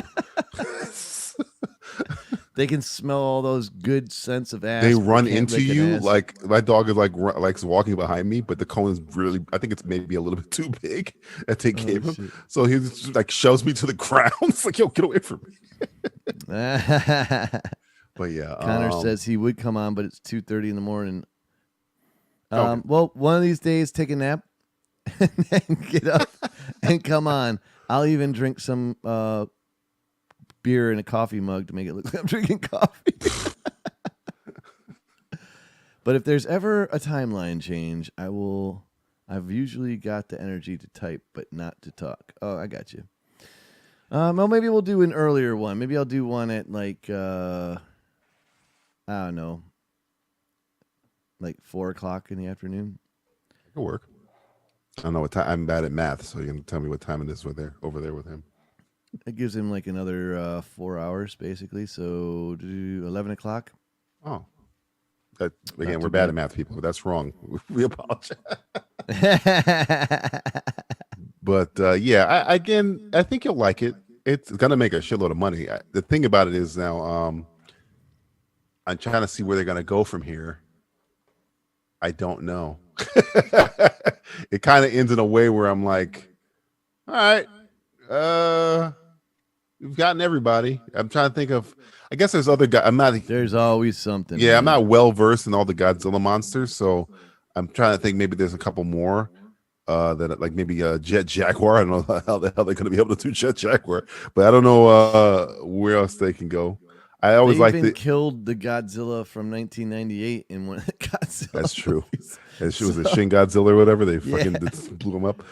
They can smell all those good scents of ass. They run into you like my dog is like walking behind me, but the cone is really, I think it's maybe a little bit too big that they gave him. Shit. So he just like shoves me to the ground. It's like, yo, get away from me. But yeah, Connor says he would come on, but it's 2:30 in the morning. Okay. Well, one of these days, take a nap and then get up and come on. I'll even drink some beer in a coffee mug to make it look like I'm drinking coffee. But if there's ever a timeline change, I've usually got the energy to type, but not to talk. Oh, I got you. Well, maybe we'll do an earlier one. Maybe I'll do one at like, I don't know, like 4 o'clock in the afternoon. It'll work. I don't know what time. I'm bad at math, so you're gonna tell me what time it is over there with him. It gives him like another 4 hours, basically. So do 11 o'clock. Oh, again, we're bad at math, people. That's wrong. We apologize. But yeah, I think you'll like it. It's gonna make a shitload of money. The thing about it is now, I'm trying to see where they're gonna go from here. I don't know. It kind of ends in a way where I'm like, all right, We've gotten everybody. I'm trying to think of. I guess there's other guys. I'm not. There's always something. Yeah, man. I'm not well versed in all the Godzilla monsters, so I'm trying to think. Maybe there's a couple more. That like maybe Jet Jaguar. I don't know how the hell they're going to be able to do Jet Jaguar, but I don't know where else they can go. I always like the killed the Godzilla from 1998 in one of the Godzilla. That's true. movies. And she was a Shin Godzilla or whatever. They fucking blew them up.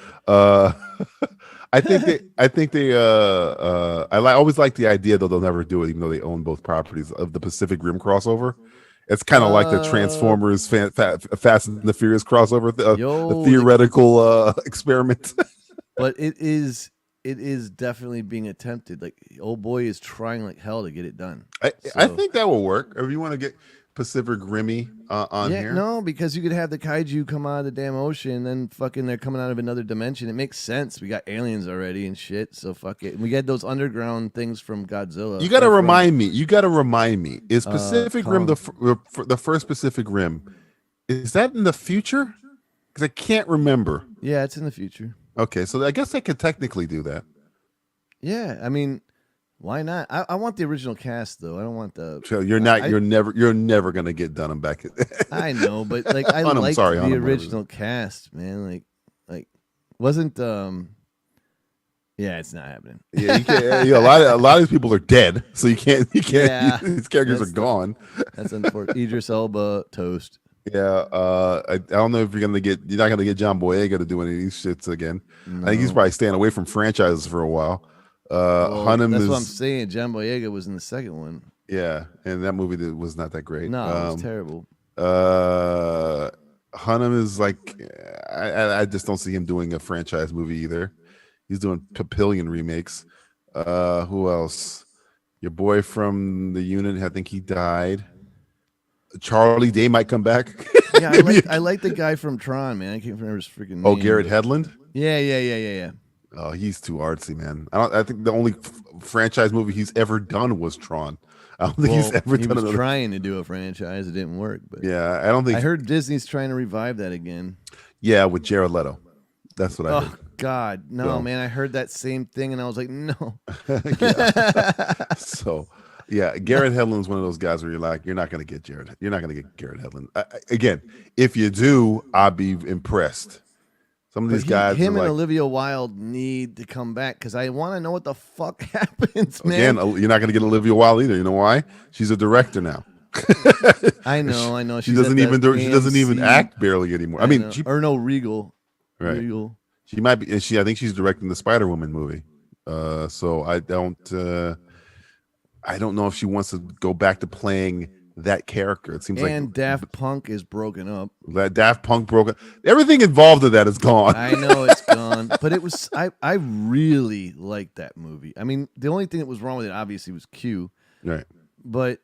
I think they always like the idea, though they'll never do it, even though they own both properties, of the Pacific Rim crossover. It's kind of like the Transformers Fast and the Furious crossover, the theoretical experiment. But it is definitely being attempted. Like, old boy is trying like hell to get it done. I think that will work. If you want to get Pacific Rimmy on here. No, because you could have the kaiju come out of the damn ocean, then fucking they're coming out of another dimension. It makes sense. We got aliens already and shit, so fuck it. We got those underground things from Godzilla. You got to remind me. Is Pacific Rim the first Pacific Rim? Is that in the future? Because I can't remember. Yeah, it's in the future. Okay, so I guess I could technically do that. Yeah, I mean, why not? I want the original cast though. I don't want the. So you're never gonna get Dunham back. I know, but like I like the original cast, man. Like wasn't Yeah, it's not happening. Yeah, you can't. A lot of these people are dead, so you can't. Yeah, these characters are gone. That's unfortunate. Idris Elba toast. Yeah, I don't know if you're not gonna get John Boyega to do any of these shits again. No. I think he's probably staying away from franchises for a while. That's what I'm saying. John Boyega was in the second one. Yeah, and that movie was not that great. No, it was terrible. Hunnam is like, I just don't see him doing a franchise movie either. He's doing Papillion remakes. Who else? Your boy from the unit, I think he died. Charlie Day might come back. Yeah, I like the guy from Tron, man. I can't remember his freaking name. Oh, Garrett Hedlund? Yeah. Oh, he's too artsy, man. I think the only franchise movie he's ever done was Tron. I don't think he's ever done another. Trying to do a franchise. It didn't work. But yeah, I don't think. I heard Disney's trying to revive that again. Yeah, with Jared Leto. That's what I heard. God, no, man. I heard that same thing, and I was like, no. So, yeah, Garrett Hedlund's one of those guys where you're like, you're not going to get Garrett Hedlund. Again, if you do, I'll be impressed. Some of these guys, him and Olivia Wilde need to come back because I want to know what the fuck happens, man. Again, you're not going to get Olivia Wilde either. You know why? She's a director now. I know. She doesn't even act barely anymore. I mean, Regal. Right. Regal. She might be. I think she's directing the Spider-Woman movie. So I don't know if she wants to go back to playing that character. It seems like Daft Punk is broken up. That Daft Punk broken. Everything involved in that is gone. I know it's gone, but it was. I really liked that movie. I mean, the only thing that was wrong with it obviously was Q. Right. But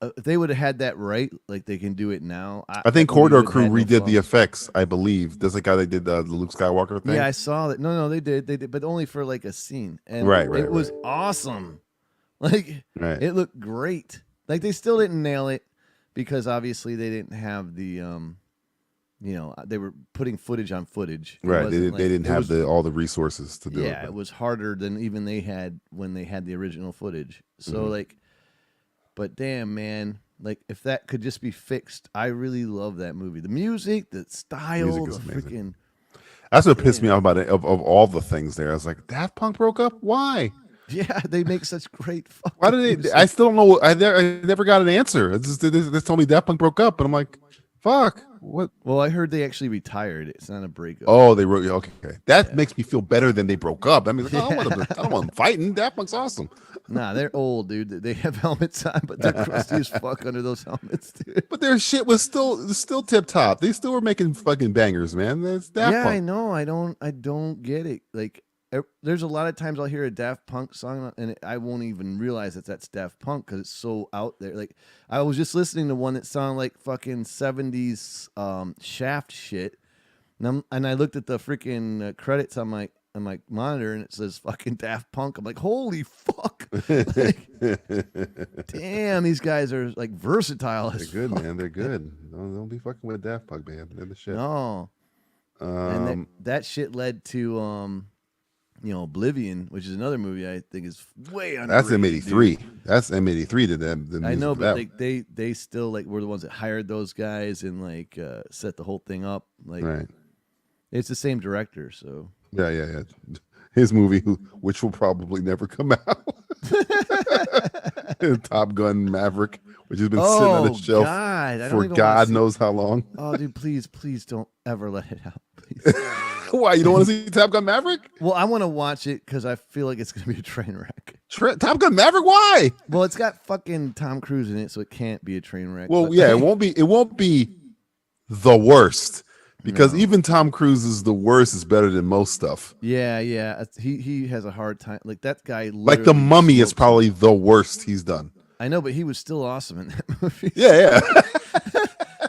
if they would have had that right, like they can do it now. I think Corridor Crew redid the effects. I believe that's the guy that did the Luke Skywalker thing. Yeah, I saw that. No, they did, but only for like a scene. And it was awesome. Like, it looked great. Like, they still didn't nail it because obviously they didn't have the, they were putting footage on footage. Right. They didn't have all the resources to do it. Yeah, it was harder than even they had when they had the original footage. So, but damn, man, like, if that could just be fixed, I really love that movie. The music, the style, the freaking. That's what pissed me off about it. Of all the things there, I was like, Daft Punk broke up? Why? Yeah, they make such great fucking Why did they? I still don't know. I never got an answer. They told me Daft Punk broke up, and I'm like, fuck. What? Well, I heard they actually retired. It's not a breakup. Oh, they wrote. Okay. That makes me feel better than they broke up. I mean, I don't want them fighting. Daft Punk's awesome. Nah, they're old, dude. They have helmets on, but they're crusty as fuck under those helmets, dude. But their shit was still tip top. They still were making fucking bangers, man. That's Daft Punk. I know. I don't get it. Like, there's a lot of times I'll hear a Daft Punk song and I won't even realize that's Daft Punk because it's so out there. Like, I was just listening to one that sounded like fucking 70s Shaft shit, and I looked at the freaking credits on my monitor and it says fucking Daft Punk. I'm like, holy fuck! Like, damn, these guys are like versatile. They're good, man. They're good. Don't be fucking with a Daft Punk, man. They're the shit. No, and that shit led to Oblivion, which is another movie I think is way underrated. That's M83. That's M83 to them. I know, but they still like were the ones that hired those guys and like set the whole thing up. Like, right. It's the same director, so yeah. His movie, which will probably never come out, Top Gun Maverick, which has been sitting on the shelf for God knows how long. Oh, dude, please don't ever let it out, please. Why, you don't want to see Top Gun Maverick? Well, I want to watch it because I feel like it's going to be a train wreck. Top Gun Maverick? Why? Well, it's got fucking Tom Cruise in it, so it can't be a train wreck. Well, yeah, it won't be the worst. Because even Tom Cruise is the worst is better than most stuff. Yeah. He has a hard time. Like that guy. Like The Mummy is probably the worst he's done. I know, but he was still awesome in that movie. Yeah.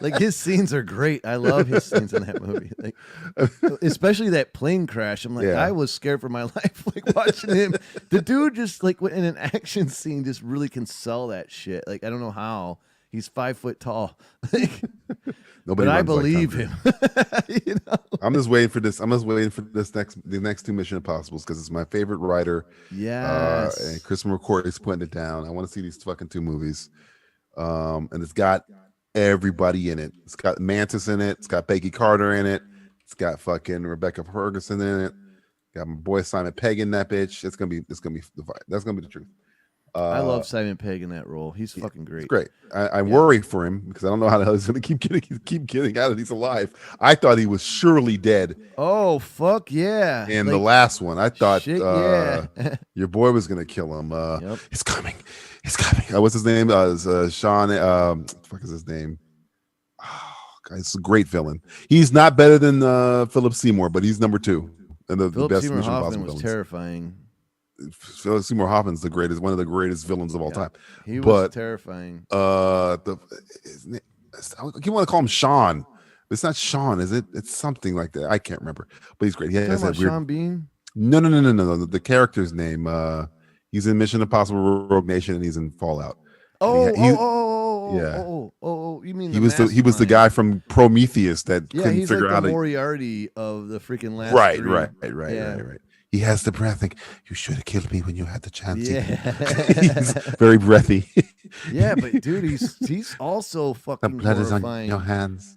Like his scenes are great. I love his scenes in that movie. Like, especially that plane crash. I'm like, I was scared for my life. Like watching him. The dude just like in an action scene just really can sell that shit. Like I don't know how. He's 5 foot tall. Nobody, but I believe him. I'm just waiting for this. The next two Mission Impossibles because it's my favorite writer. Yes. And Chris McCoy is putting it down. I want to see these fucking two movies. And it's got everybody in it. It's got Mantis in it. It's got Peggy Carter in it. It's got fucking Rebecca Ferguson in it. Got my boy Simon Pegg in that bitch. That's gonna be the truth. I love Simon Pegg in that role. He's fucking great. It's great. I worry for him because I don't know how the hell he's going to keep getting out of these alive. I thought he was surely dead. Oh, fuck yeah. In the last one, I thought your boy was going to kill him. Yep. It's coming. What's his name? Sean. Fuck is his name? Oh, God, it's a great villain. He's not better than Philip Seymour, but he's number 2. And the best Seymour Mission Hoffman Impossible was villains. Terrifying. Philip Seymour Hoffman's one of the greatest villains of all time. He was terrifying. I keep want to call him Sean. It's not Sean, is it? It's something like that. I can't remember. But he's great. He has that weird. Sean Bean? No. The character's name. He's in Mission Impossible: Rogue Nation, and he's in Fallout. You mean he was the guy from Prometheus that couldn't he's figure like out the Moriarty of the freaking last. Right. He has the breath. Like, you should have killed me when you had the chance. Yeah. He's very breathy. Yeah, but dude, he's also fucking. The blood horrifying. is on your hands.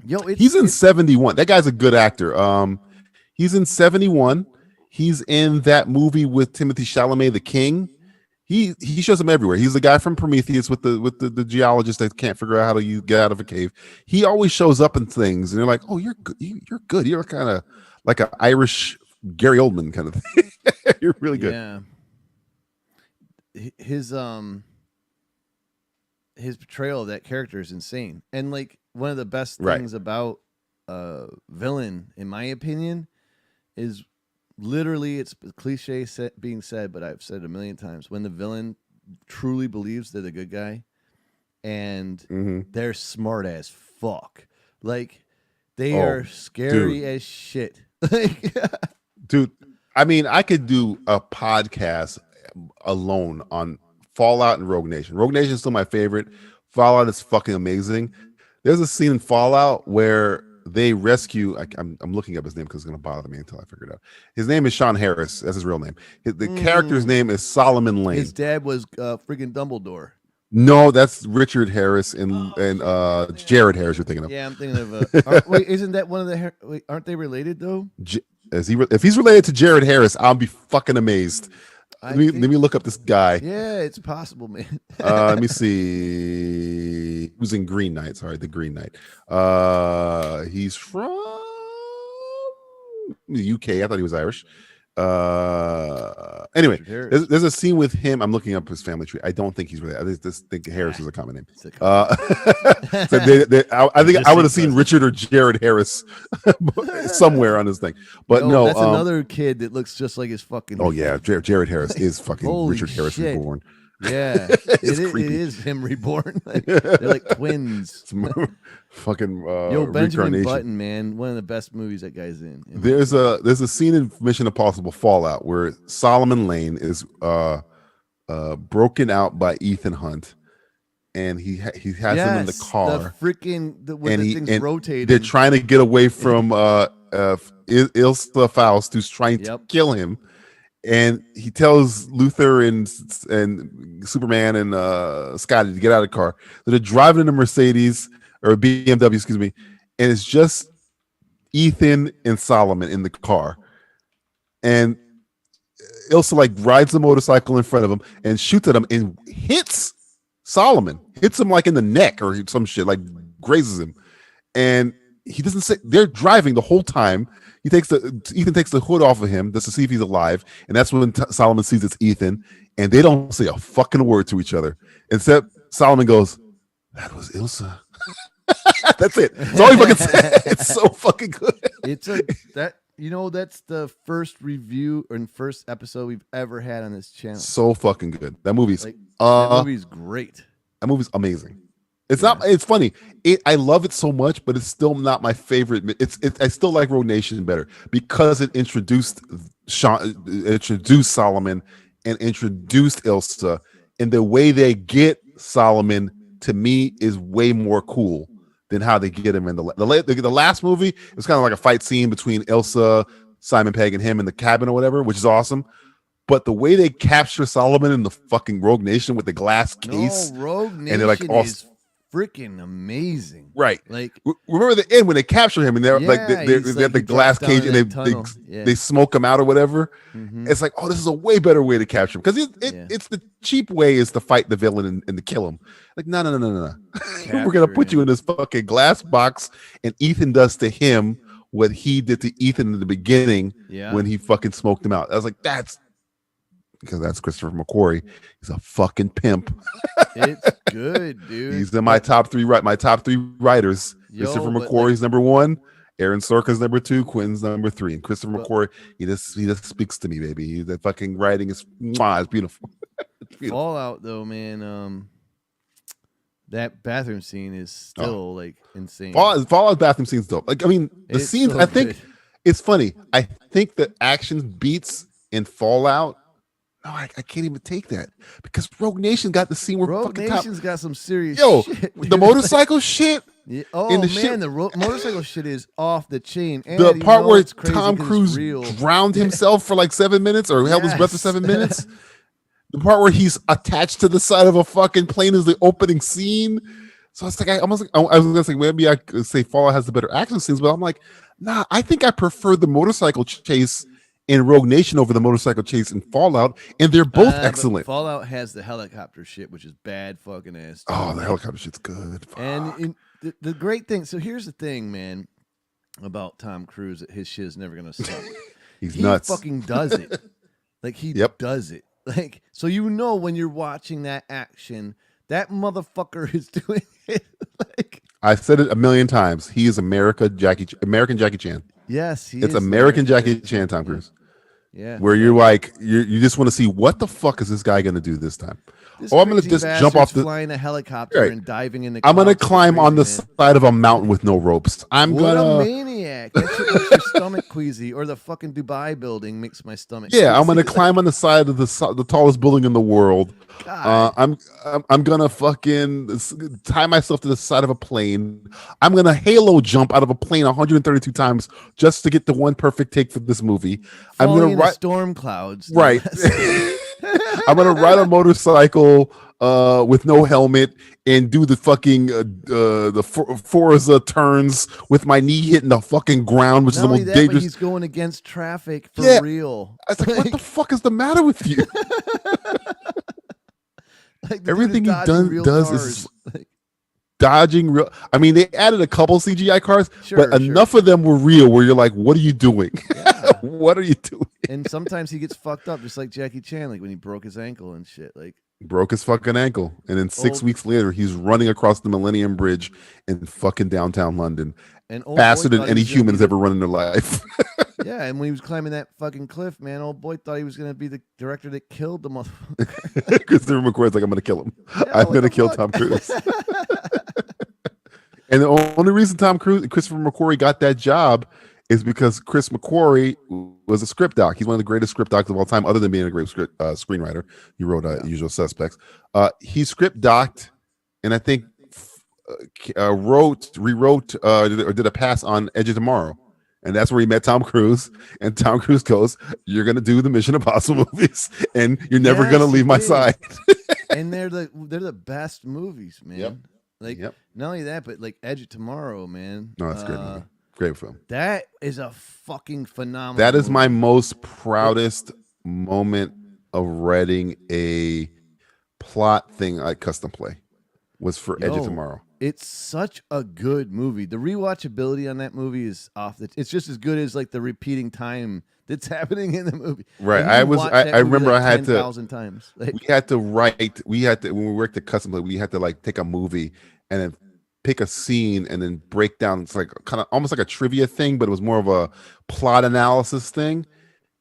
Yo, he's in 71. That guy's a good actor. He's in 71. He's in that movie with Timothée Chalamet, The King. He shows him everywhere. He's the guy from Prometheus with the geologist that can't figure out how to get out of a cave. He always shows up in things, and they're like, "Oh, you're good. You're good. You're kind of like an Irish Gary Oldman kind of thing. You're really good." Yeah. His portrayal of that character is insane, and like one of the best things about villain, in my opinion, is literally, it's cliche being said, but I've said it a million times, when the villain truly believes they're the good guy and they're smart as fuck. Like, they are scary as shit. Dude, I mean, I could do a podcast alone on Fallout and Rogue Nation. Rogue Nation is still my favorite. Fallout is fucking amazing. There's a scene in Fallout where they rescue. I'm looking up his name because it's going to bother me until I figure it out. His name is Sean Harris. That's his real name. The character's name is Solomon Lane. His dad was freaking Dumbledore. No, that's Richard Harris and Jared Harris. You're thinking of. Yeah, I'm thinking of. Wait, isn't that one of the? Wait, aren't they related though? If he's related to Jared Harris, I'll be fucking amazed. Let me look up this guy. Yeah, it's possible, man. Let me see. Who's in Green Knight? Sorry, the Green Knight. He's from the UK. I thought he was Irish. Anyway, there's a scene with him. I'm looking up his family tree. I don't think he's related. I just think Harris is a common name. I think I would have seen Richard or Jared Harris somewhere on this thing. But no, that's another kid that looks just like his fucking. Oh yeah, Jared Harris is fucking Richard Harris reborn. Yeah, it is him reborn. They're like twins. Fucking Benjamin Button, man, one of the best movies that guy's in. There's a scene in Mission Impossible Fallout where Solomon Lane is broken out by Ethan Hunt, and he has him in the car. The thing's rotating. They're trying to get away from Ilsa Faust, who's trying to kill him, and he tells Luther and Superman and Scotty to get out of the car. So they're driving in a Mercedes or a BMW, excuse me, and it's just Ethan and Solomon in the car, and Ilsa like rides the motorcycle in front of him and shoots at him and hits Solomon, hits him like in the neck or some shit, like grazes him, and he doesn't say. They're driving the whole time. Ethan takes the hood off of him just to see if he's alive, and that's when Solomon sees it's Ethan, and they don't say a fucking word to each other, except Solomon goes, "That was Ilsa." That's it. That's all he fucking said. It's so fucking good. That's the first review and first episode we've ever had on this channel. So fucking good. That movie's great. That movie's amazing. It's not. It's funny. I love it so much, but it's still not my favorite. I still like Rogue Nation better because it introduced Solomon and introduced Ilsa, and the way they get Solomon to me is way more cool than how they get him in the last movie. It was kind of like a fight scene between Ilsa, Simon Pegg, and him in the cabin or whatever, which is awesome. But the way they capture Solomon in the fucking Rogue Nation with the glass case, Rogue Nation and they're like is freaking amazing, right? Like, remember the end when they capture him and they're they have the glass cage and they smoke him out or whatever. Mm-hmm. It's like, oh, this is a way better way to capture him, because it's the cheap way is to fight the villain and to kill him. Like, no. We're gonna put you in this fucking glass box, and Ethan does to him what he did to Ethan in the beginning when he fucking smoked him out. I was like, that's Christopher McQuarrie. He's a fucking pimp. It's good, dude. He's in my top three writers. Christopher McQuarrie's number one, Aaron Sorkin's number two, Quinn's number three, and Christopher McQuarrie. He just speaks to me, baby. The fucking writing is it's beautiful. It's beautiful. Fallout though, man. That bathroom scene is still like insane. Fallout bathroom scene's dope. Like, I mean, the scenes. So I think it's funny. I think the action beats in Fallout. No, I can't even take that, because Rogue Nation got the scene where Rogue Nation's got some serious shit. The motorcycle shit. Yeah. Oh man, the motorcycle shit is off the chain. And the part where Tom Cruise drowned himself for like 7 minutes or held his breath for 7 minutes. The part where he's attached to the side of a fucking plane is the opening scene. So it's like I was gonna say maybe I could say Fallout has the better action scenes, but I'm like, nah, I think I prefer the motorcycle chase in Rogue Nation over the motorcycle chase in Fallout, and they're both excellent. Fallout has the helicopter shit, which is bad fucking ass. Oh, the helicopter shit's good. Fuck. And the great thing, so here's the thing, man, about Tom Cruise, that his shit is never gonna suck. He nuts. Fucking does it. Like, he does it. Like, so when you're watching that action, that motherfucker is doing it. Like, I've said it a million times. He is American Jackie Chan. Yes, it's American Jackie Chan, Tom Cruise. Yeah, where you're like, you just want to see what the fuck is this guy going to do this time? I'm going to just jump off flying a helicopter and diving in the. I'm going to climb on the side of a mountain with no ropes. What a maniac! That shit makes your stomach queasy, or the fucking Dubai building makes my stomach. Yeah, queasy. I'm going to climb on the side of the tallest building in the world. I'm gonna fucking tie myself to the side of a plane. I'm gonna halo jump out of a plane 132 times just to get the one perfect take for this movie. I'm gonna ride storm clouds. Right. I'm gonna ride a motorcycle with no helmet and do the fucking the Forza turns with my knee hitting the fucking ground, which is the most dangerous. But he's going against traffic for real. I was like, what the fuck is the matter with you? Like, everything he does is dodging real. I mean, they added a couple CGI cars, but enough of them were real where you're like, what are you doing? Yeah. What are you doing? And sometimes he gets fucked up, just like Jackie Chan, like when he broke his ankle and shit. Like, broke his fucking ankle, and then 6 weeks later, he's running across the Millennium Bridge in fucking downtown London, and faster than any human's ever run in their life. Yeah, and when he was climbing that fucking cliff, man, old boy thought he was going to be the director that killed the motherfucker. Christopher McQuarrie's like, I'm going to kill him. Yeah, I'm going to kill Tom Cruise. And the only reason Christopher McQuarrie got that job is because Chris McQuarrie was a script doc. He's one of the greatest script docs of all time, other than being a great screenwriter. He wrote Usual Suspects. He script docked, and I think rewrote or did a pass on Edge of Tomorrow. And that's where he met Tom Cruise. And Tom Cruise goes, "You're gonna do the Mission Impossible movies, and you're never gonna leave my side." And they're the best movies, man. Yep. Like not only that, but like Edge of Tomorrow, man. No, that's a great movie. Great film. That is a fucking phenomenal. That is movie. my most proudest moment of writing a plot thing I custom play was for Edge of Tomorrow. It's such a good movie. The rewatchability on that movie is off the. It's just as good as like the repeating time that's happening in the movie. Right. And I you was. watch I that movie remember like I had 10,000 times. Like, we had to write. We had to when we worked at custom play. We had to like take a movie and then pick a scene and then break down. It's like kind of almost like a trivia thing, but it was more of a plot analysis thing.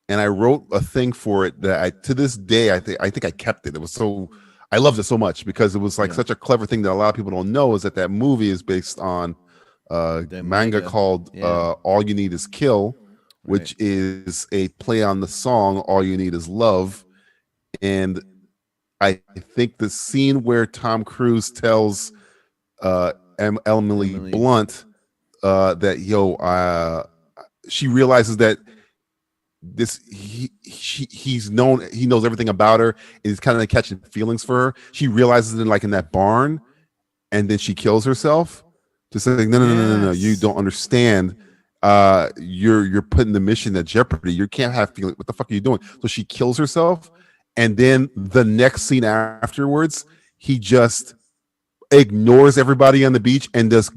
And I wrote a thing for it that I to this day I think I kept it. It was so. I loved it so much because it was like such a clever thing that a lot of people don't know is that movie is based on manga called All You Need Is Kill, which is a play on the song All You Need Is Love. And I think the scene where Tom Cruise tells Emily Blunt that she realizes that he knows everything about her and he's kind of catching feelings for her. She realizes it in that barn, and then she kills herself. Just like no, you don't understand. You're putting the mission at jeopardy. You can't have feelings. What the fuck are you doing? So she kills herself, and then the next scene afterwards, he just ignores everybody on the beach and does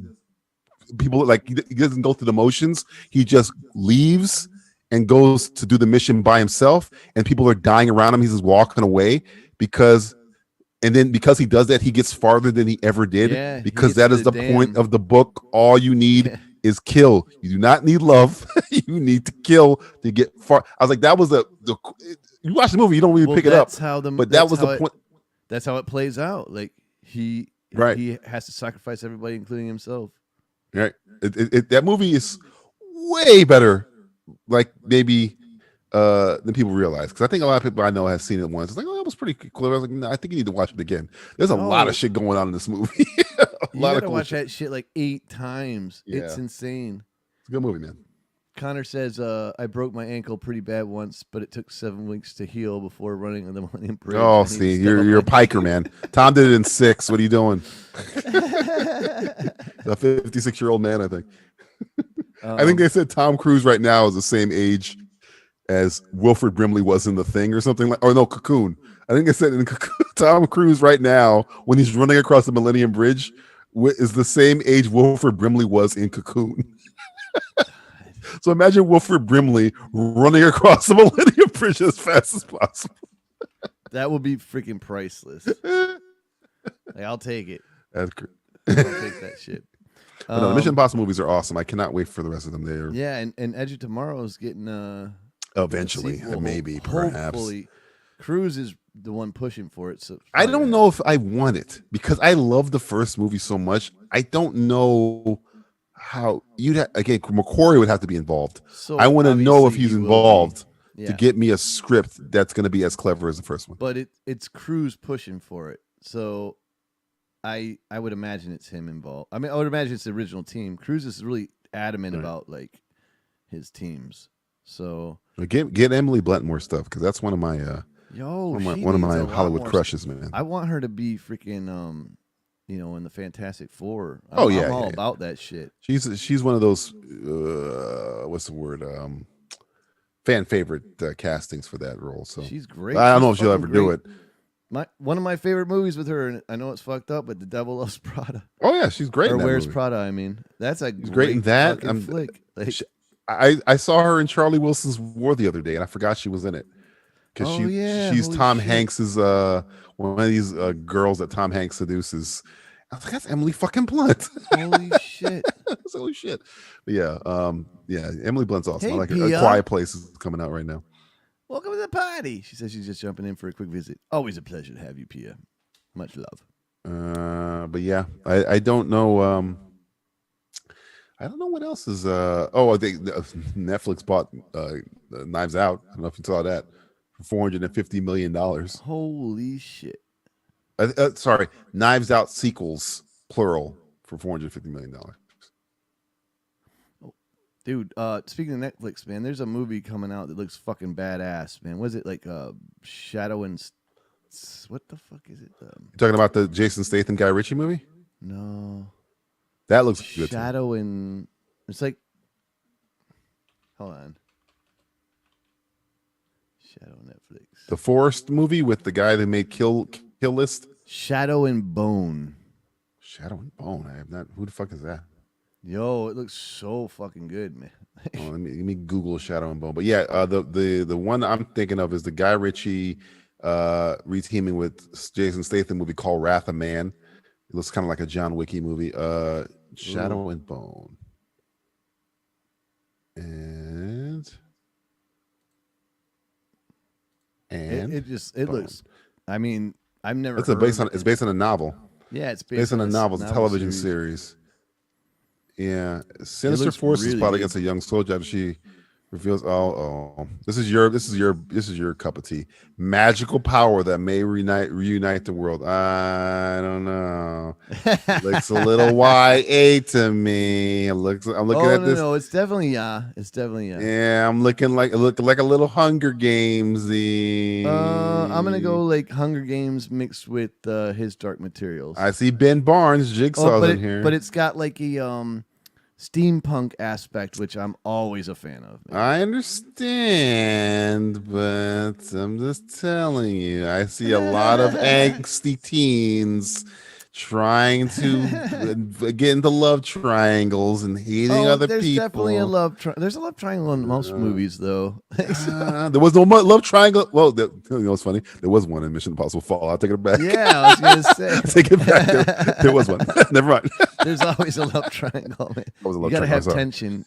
people he doesn't go through the motions. He just leaves and goes to do the mission by himself, and people are dying around him. He's just walking away because he does that, he gets farther than he ever did, because that is the point of the book. All you need is kill. You do not need love. You need to kill to get far. I was like, that was you watch the movie, you don't really pick it up. But that was the point. That's how it plays out. Like he has to sacrifice everybody, including himself. Right. That movie is way better. Like maybe than people realize, because I think a lot of people I know have seen it once. It's like, oh, that was pretty cool. I was like, no, I think you need to watch it again. There's a lot of shit going on in this movie. You gotta watch that shit like 8 times. Yeah. It's insane. It's a good movie, man. Connor says, I broke my ankle pretty bad once, but it took 7 weeks to heal before running on the Millennium Bridge. Oh, see, you're a piker, man. Tom did it in 6. What are you doing? A 56-year-old man, I think. I think they said Tom Cruise right now is the same age as Wilford Brimley was in The Thing or something like. Or no, Cocoon. I think they said in Cocoon, Tom Cruise right now, when he's running across the Millennium Bridge, is the same age Wilford Brimley was in Cocoon. So imagine Wilford Brimley running across the Millennium Bridge as fast as possible. That would be freaking priceless. Like, I'll take it. That's great. I'll take that shit. No, the Mission Impossible movies are awesome. I cannot wait for the rest of them. And Edge of Tomorrow is getting eventually, maybe, perhaps. Hopefully. Cruise is the one pushing for it. So I don't know if I want it, because I love the first movie so much. I don't know how again, McQuarrie would have to be involved. So I want to know if he's involved to get me a script that's going to be as clever as the first one. But it's Cruise pushing for it. So I would imagine it's him involved. I mean, I would imagine it's the original team. Cruise is really adamant about like his teams. So get Emily Blunt more stuff, because that's one of my one of my Hollywood crushes, man. I want her to be freaking in the Fantastic Four. I'm all about that shit. She's one of those what's the word, fan favorite castings for that role. So she's great. I don't know if she'll ever do it. One of my favorite movies with her, and I know it's fucked up, but The Devil Loves Prada. Oh yeah, she's great. Or in that Where's movie. Prada? I mean, that's a great in that flick. Like, I saw her in Charlie Wilson's War the other day, and I forgot she was in it, because she's Tom Hanks's one of these girls that Tom Hanks seduces. I was like, that's Emily fucking Blunt. Holy shit! Holy shit! But yeah, Emily Blunt's awesome. Hey, I like her. A Quiet Place is coming out right now. Welcome to the party. She says she's just jumping in for a quick visit. Always a pleasure to have you, Pia. Much love. But yeah, I don't know. I don't know what else is. I think Netflix bought Knives Out. I don't know if you saw that for $450 million. Holy shit! Sorry, Knives Out sequels, plural, for $450 million. Dude, speaking of Netflix, man, there's a movie coming out that looks fucking badass, man. Was it like Shadow and what the fuck is it? You talking about the Jason Statham Guy Ritchie movie? No. That looks good. Shadow and it's like, hold on. Shadow Netflix. The Forest movie with the guy that made Kill List. Shadow and Bone. Shadow and Bone. I have not. Who the fuck is that? Yo, it looks so fucking good, man. Let me Google Shadow and Bone. But yeah, the one I'm thinking of is the Guy Ritchie reteaming with Jason Statham movie called Wrath of Man. It looks kind of like a John Wicky movie. Shadow and Bone. And it looks. I mean, I've never. It's based on a novel. Yeah, it's based on a novel. It's a television series. Yeah, Sinister Force is probably against a young soldier after she reveals. Oh, this is your cup of tea. Magical power that may reunite the world. I don't know. Looks a little YA to me. I'm looking at this. No, it's definitely Yeah, I'm looking like a little Hunger Gamesy. I'm gonna go like Hunger Games mixed with his Dark Materials. I see Ben Barnes Jigsaw's in here, but it's got like a steampunk aspect, which I'm always a fan of. Man. I understand, but I'm just telling you, I see a lot of angsty teens trying to get into love triangles and hating other there's people. Definitely a love there's a love triangle in most movies, though. There was no love triangle. Well, you know what's funny? There was one in Mission Impossible Fallout. Take it back. Yeah, I was gonna say. Take it back. There was one. Never mind. There's always a love triangle. Man. You gotta have tension.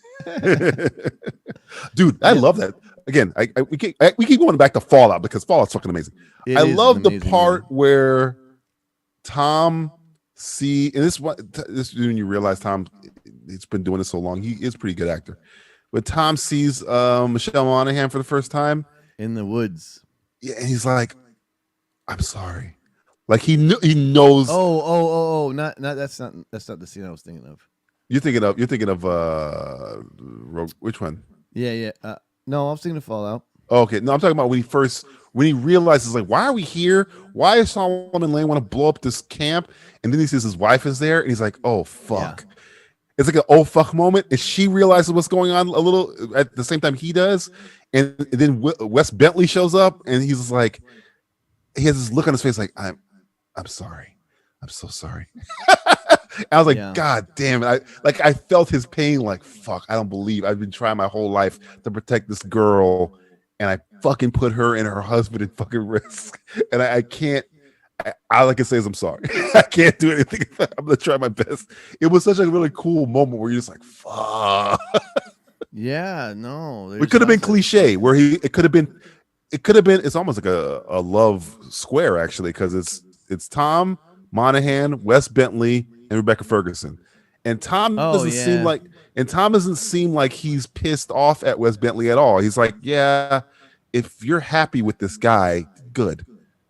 Dude, I love that. Again, we keep going back to Fallout because Fallout's fucking amazing. I love the part where Tom and this when you realize Tom, he's been doing this so long, he is a pretty good actor. But Tom sees Michelle Monaghan for the first time in the woods. Yeah, and he's like, "I'm sorry." Like he knows. Oh! Not that's not the scene I was thinking of. You're thinking of which one? Yeah. No, I was thinking of Fallout. Okay, no, I'm talking about when he realizes, like, why are we here? Why does Solomon Lane want to blow up this camp? And then he sees his wife is there, and he's like, oh fuck. Yeah. It's like an oh fuck moment, and she realizes what's going on a little at the same time he does, and then Wes Bentley shows up, and he's just like, he has this look on his face like, I'm sorry, I'm so sorry. I was like, God damn it! I felt his pain. Like, fuck, I don't believe I've been trying my whole life to protect this girl, and I fucking put her and her husband in fucking risk, and I can't. All I can say is I'm sorry. I can't do anything. I'm gonna try my best. It was such a really cool moment where you're just like, fuck. Yeah, no. We could have been cliche where it could have been. It's almost like a love square actually, because it's Tom Monaghan, Wes Bentley, and Rebecca Ferguson. And Tom doesn't seem like he's pissed off at Wes Bentley at all. He's like, yeah, if you're happy with this guy, good.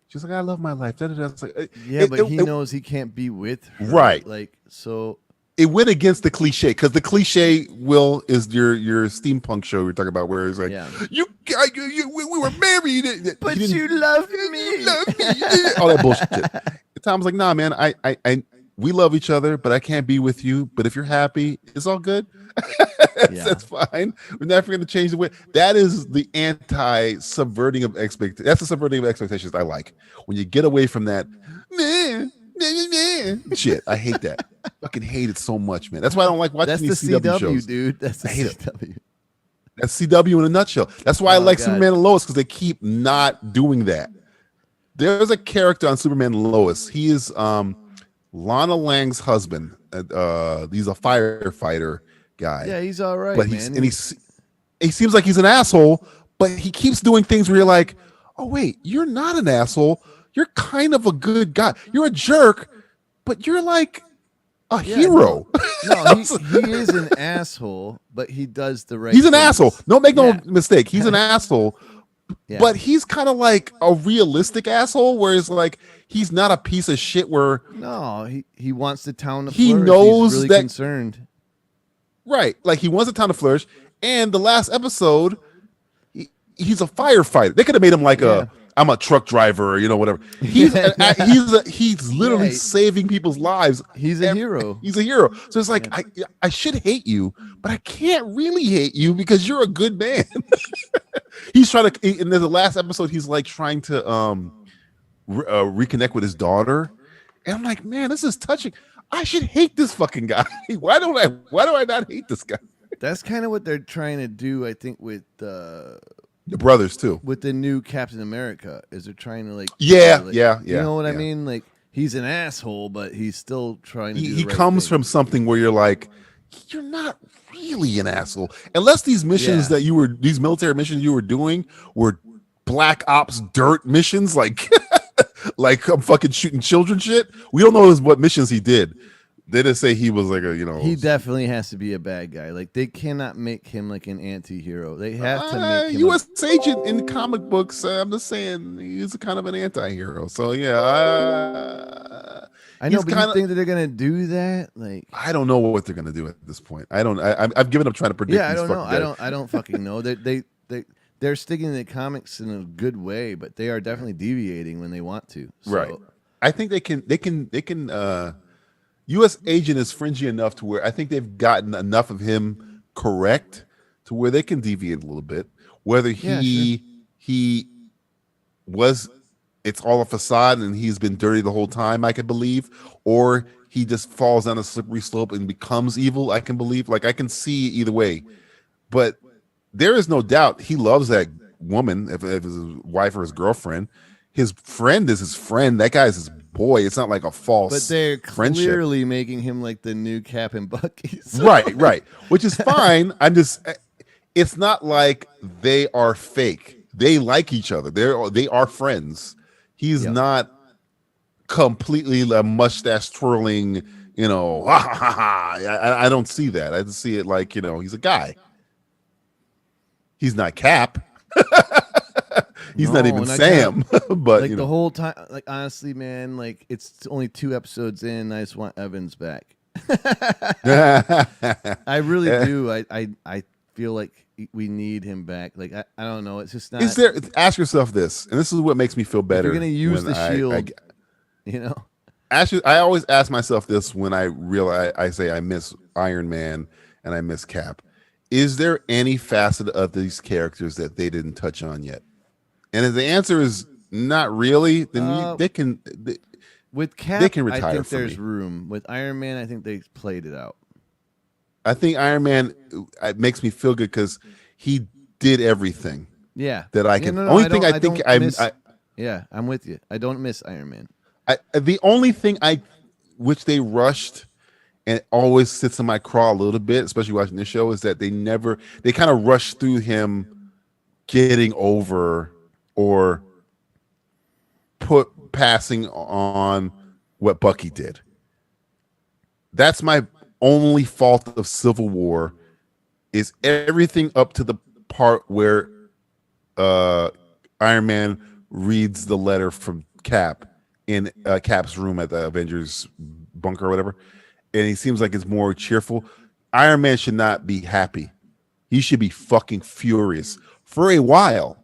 She's like, I love my life. Like, he knows he can't be with her. Right. Like, so it went against the cliche, because the cliche is your steampunk show you're talking about, where it's like, we were married, but you love me. You love me. All that bullshit. Tom's like, nah, man, we love each other, but I can't be with you. But if you're happy, it's all good. That's fine. We're never going to change the way. That is the anti-subverting of expectations. That's the subverting of expectations I like. When you get away from that, shit, I hate that. Fucking hate it so much, man. That's why I don't like watching these CW shows. Dude. That's the CW. That's CW in a nutshell. That's why I like Superman and Lois, because they keep not doing that. There's a character on Superman and Lois. He is Lana Lang's husband. He's a firefighter guy. Yeah, he's all right, but man. He seems like he's an asshole, but he keeps doing things where you're like, oh wait, you're not an asshole. You're kind of a good guy. You're a jerk, but you're like a hero. No, he is an asshole, but he does the right. He's an asshole. Don't make no mistake. He's an asshole. Yeah. But he's kind of like a realistic asshole, where it's like he's not a piece of shit. Where no, he wants the town to he flourish. knows he's really that concerned. Right. Like he wants the town to flourish. And the last episode, he's a firefighter. They could have made him like I'm a truck driver, or, whatever. He's he's literally saving people's lives. He's a hero. He's a hero. So it's like I should hate you, but I can't really hate you because you're a good man. He's trying to. And then the last episode, he's like trying to reconnect with his daughter, and I'm like, man, this is touching. I should hate this fucking guy. Why do I not hate this guy? That's kind of what they're trying to do, I think, with the brothers too. With the new Captain America, is they're trying to yeah. You know what I mean? Like he's an asshole, but he's still trying to. He comes from something where you're like, you're not really an asshole, unless these missions these military missions you were doing were black ops dirt missions, like like I'm fucking shooting children shit. We don't know what missions he did. They just say he was like a, He definitely has to be a bad guy. Like they cannot make him like an anti-hero. They have to make him U.S. agent in comic books. I'm just saying he's kind of an anti-hero. So yeah, I know, but you think that they're gonna do that? Like I don't know what they're gonna do at this point. I've given up trying to predict. Yeah, I don't know. I don't fucking know. They're sticking to the comics in a good way, but they are definitely deviating when they want to. So. Right. I think they can. U.S. agent is fringy enough to where I think they've gotten enough of him correct to where they can deviate a little bit. Whether he was, it's all a facade and he's been dirty the whole time, I can believe, or he just falls down a slippery slope and becomes evil, I can believe. Like I can see either way, but there is no doubt he loves that woman, if it's his wife or his girlfriend. His friend is his friend. That guy is his boy. It's not like a false But they're friendship. Clearly making him like the new Cap and Bucky. So. Right. Which is fine. It's not like they are fake. They like each other. They are friends. He's not completely a mustache twirling, I don't see that. I just see it like, he's a guy. He's not Cap. He's not even Sam. But like the whole time, like honestly, man, like it's only 2 episodes in. I just want Evans back. I really do. I feel like we need him back. Like I don't know. It's just not. Ask yourself this, and this is what makes me feel better. If you're gonna use the shield, I always ask myself this when I realize I say I miss Iron Man and I miss Cap. Is there any facet of these characters that they didn't touch on yet? And if the answer is not really, then they can. With Cap, they can retire. I think there's room. With Iron Man, I think they played it out. I think Iron Man it makes me feel good because he did everything. Yeah, that I can. Only thing I think yeah, I'm with you. I don't miss Iron Man. The only thing which they rushed, and it always sits in my craw a little bit, especially watching this show, is that they kind of rushed through him getting over or passing on what Bucky did. That's my only fault of Civil War, is everything up to the part where Iron Man reads the letter from Cap in Cap's room at the Avengers bunker or whatever, and he seems like it's more cheerful. Iron Man should not be happy. He should be fucking furious for a while.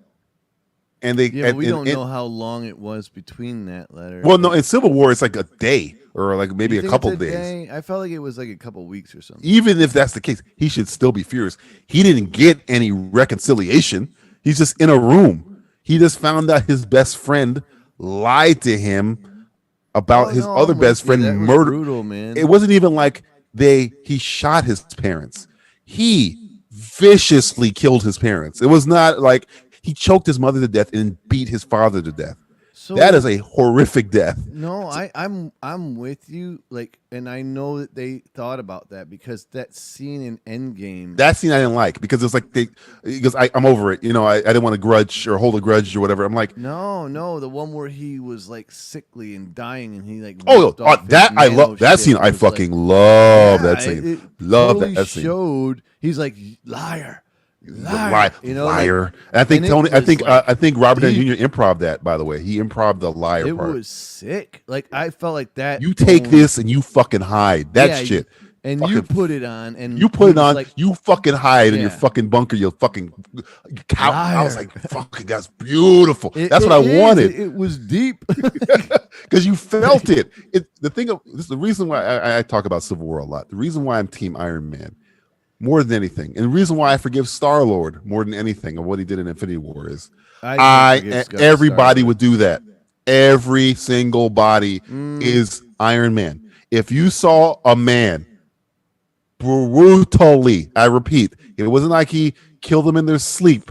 And we don't know how long it was between that letter. Well, no, in Civil War it's like a day or like maybe a couple days. I felt like it was like a couple weeks or something. Even if that's the case, he should still be furious. He didn't get any reconciliation. He's just in a room. He just found out his best friend lied to him about his other best friend murdered. Brutal, man. It wasn't even like he shot his parents. He viciously killed his parents. It was not like he choked his mother to death and beat his father to death. So that is a horrific death. No, I'm with you. Like, and I know that they thought about that because that scene in Endgame. That scene I didn't like because it's like I'm over it. I didn't want to grudge or hold a grudge or whatever. I'm like, no, the one where he was like sickly and dying and he like that I love that scene. I fucking love that scene. Love that scene. Showed he's like liar. Liar. Like, I think I think Robert Downey Jr. improv that, by the way. He improv the liar part. It was sick. Like I felt like that. You take this and you fucking hide. That shit. And fucking, you put it on, and you put he it was on. like, You fucking hide in your Yeah. fucking bunker. You fucking cow. I was Liar. like, fucking, that's beautiful. It- That's it what I is. wanted. It was deep. Because you felt it. The thing of this is the reason why I talk about Civil War a lot. The reason why I'm Team Iron Man more than anything, and the reason why I forgive Star-Lord more than anything of what he did in Infinity War is everybody would do that. Every single body is Iron Man. If you saw a man brutally, I repeat, it wasn't like he killed them in their sleep.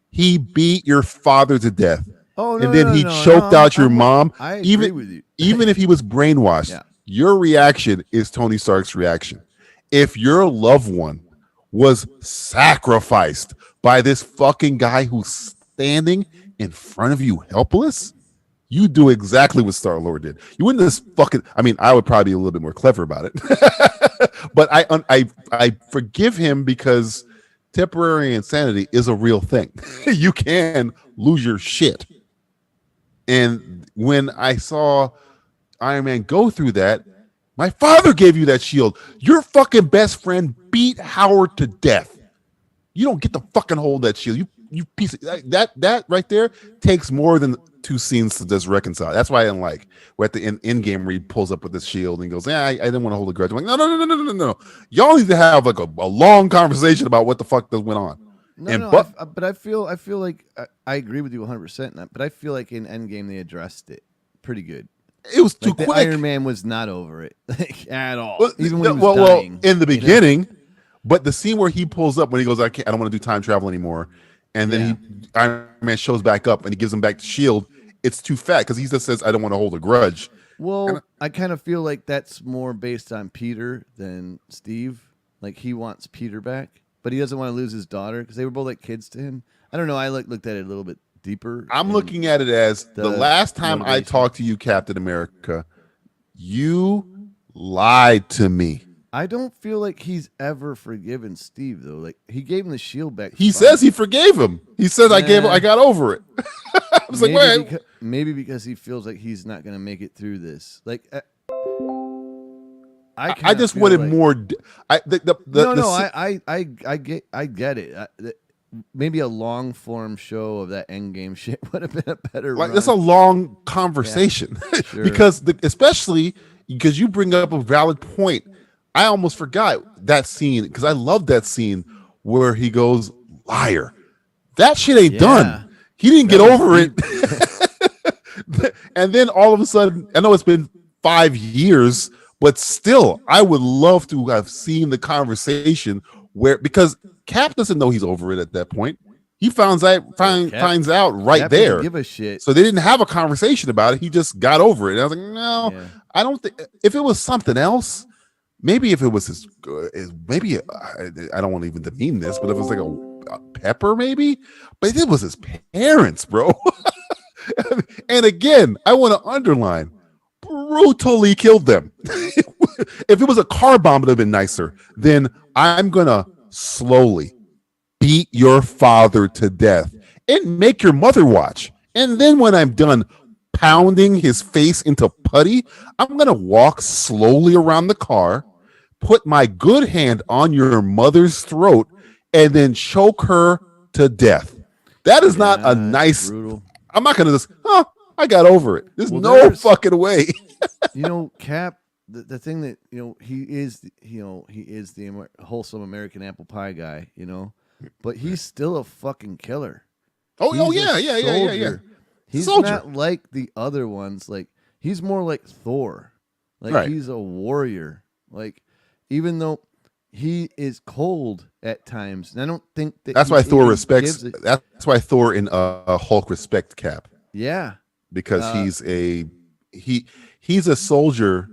He beat your father to death. Oh, and then he choked out your mom. I agree with you. Even if he was brainwashed, Yeah. your reaction is Tony Stark's reaction. If your loved one was sacrificed by this fucking guy who's standing in front of you helpless, you do exactly what Star-Lord did. You wouldn't just fucking, I mean, I would probably be a little bit more clever about it. But I forgive him because temporary insanity is a real thing. You can lose your shit. And when I saw Iron Man go through that, my father gave you that shield. Your fucking best friend beat Howard to death. You don't get to fucking hold that shield. You piece of, that right there takes more than 2 scenes to just reconcile. That's why I didn't like where at the end game where he pulls up with this shield and goes, "Yeah, I didn't want to hold a grudge." I'm like, no. Y'all need to have like a long conversation about what the fuck that went on. But I feel like I agree with you 100%. But I feel like in Endgame they addressed it pretty good. It was too Like, quick. the Iron Man was not over it like, at all. Well, Even when he was dying. in the beginning, but the scene where he pulls up when he goes, I don't want to do time travel anymore, and then Iron Man shows back up and he gives him back the shield. It's too fat because he just says, "I don't want to hold a grudge." Well, I kind of feel like that's more based on Peter than Steve. Like he wants Peter back, but he doesn't want to lose his daughter because they were both like kids to him. I don't know. I looked at it a little bit deeper. I'm looking at it as the last time I talked to you, Captain America, you lied to me. I don't feel like he's ever forgiven Steve though. Like he gave him the shield back. He says he forgave him. He says, I got over it. I was like, wait. Maybe because he feels like he's not going to make it through this. Like I just wanted more. I get it. Maybe a long form show of that Endgame shit would have been a better. Like run. that's a long conversation Sure. because especially because you bring up a valid point. I almost forgot that scene because I love that scene where he goes, "Liar." That shit ain't done. He didn't get over it. And then all of a sudden, I know it's been 5 years, but still, I would love to have seen the conversation where, because Cap doesn't know he's over it at that point. He finds out right Cap there. doesn't give a shit. So they didn't have a conversation about it. He just got over it. And I was like, no, I don't think if it was something else, maybe if it was his maybe I don't want to even demean this, but if it was like a Pepper, maybe, but it was his parents, bro. And again, I want to underline, brutally killed them. If it was a car bomb, it would have been nicer. Then I'm gonna slowly beat your father to death and make your mother watch. And then when I'm done pounding his face into putty, I'm gonna walk slowly around the car, put my good hand on your mother's throat, and then choke her to death. That is not a nice. Brutal. I'm not gonna just. I got over it. There's fucking way. Cap. The thing that he is the wholesome American apple pie guy. But he's still a fucking killer. Oh yeah. He's not like the other ones. Like he's more like Thor. Like he's a warrior. Like even though he is cold at times, and I don't think that. That's why Thor respects. That's why Thor in Hulk respects Cap. Yeah, because he's a soldier,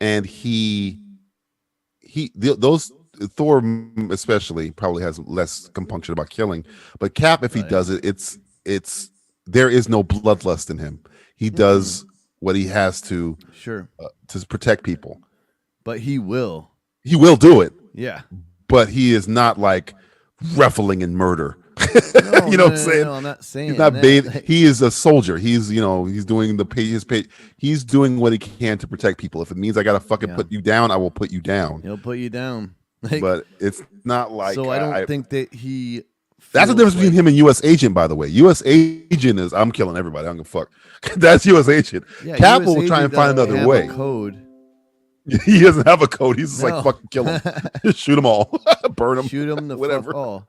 and those Thor especially probably has less compunction about killing, but Cap, if he does it, it's there is no bloodlust in him. He does what he has to to protect people, but he will do it. Yeah, but he is not like reveling in murder. No, You know what I'm saying? No, I'm not saying He's not that. bathing. He is a soldier. He's he's doing he's doing what he can to protect people. If it means I gotta fucking put you down, I will put you down. He'll put you down. Like, But it's not like so. I don't think that he. That's the difference between him and U.S. Agent, by the way. U.S. Agent is I'm killing everybody. I don't give a fuck. That's U.S. Agent. Yeah, Cap US will try and Agent find doesn't another have way. a code. He doesn't have a code. He's just No. like fucking kill him, just shoot them all, burn them, Shoot him the whatever. fuck all.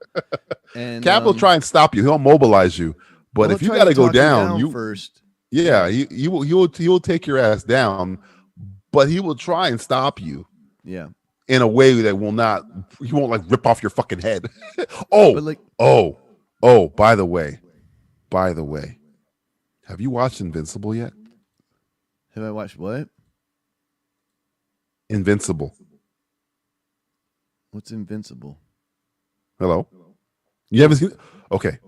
And Cap will try and stop you. He'll mobilize you, but if you got to go down, you first. Yeah, he will take your ass down, but he will try and stop you. Yeah. In a way that he won't like rip off your fucking head. By the way, have you watched Invincible yet? Have I watched what? Invincible. What's Invincible? Hello? You haven't seen it? Okay.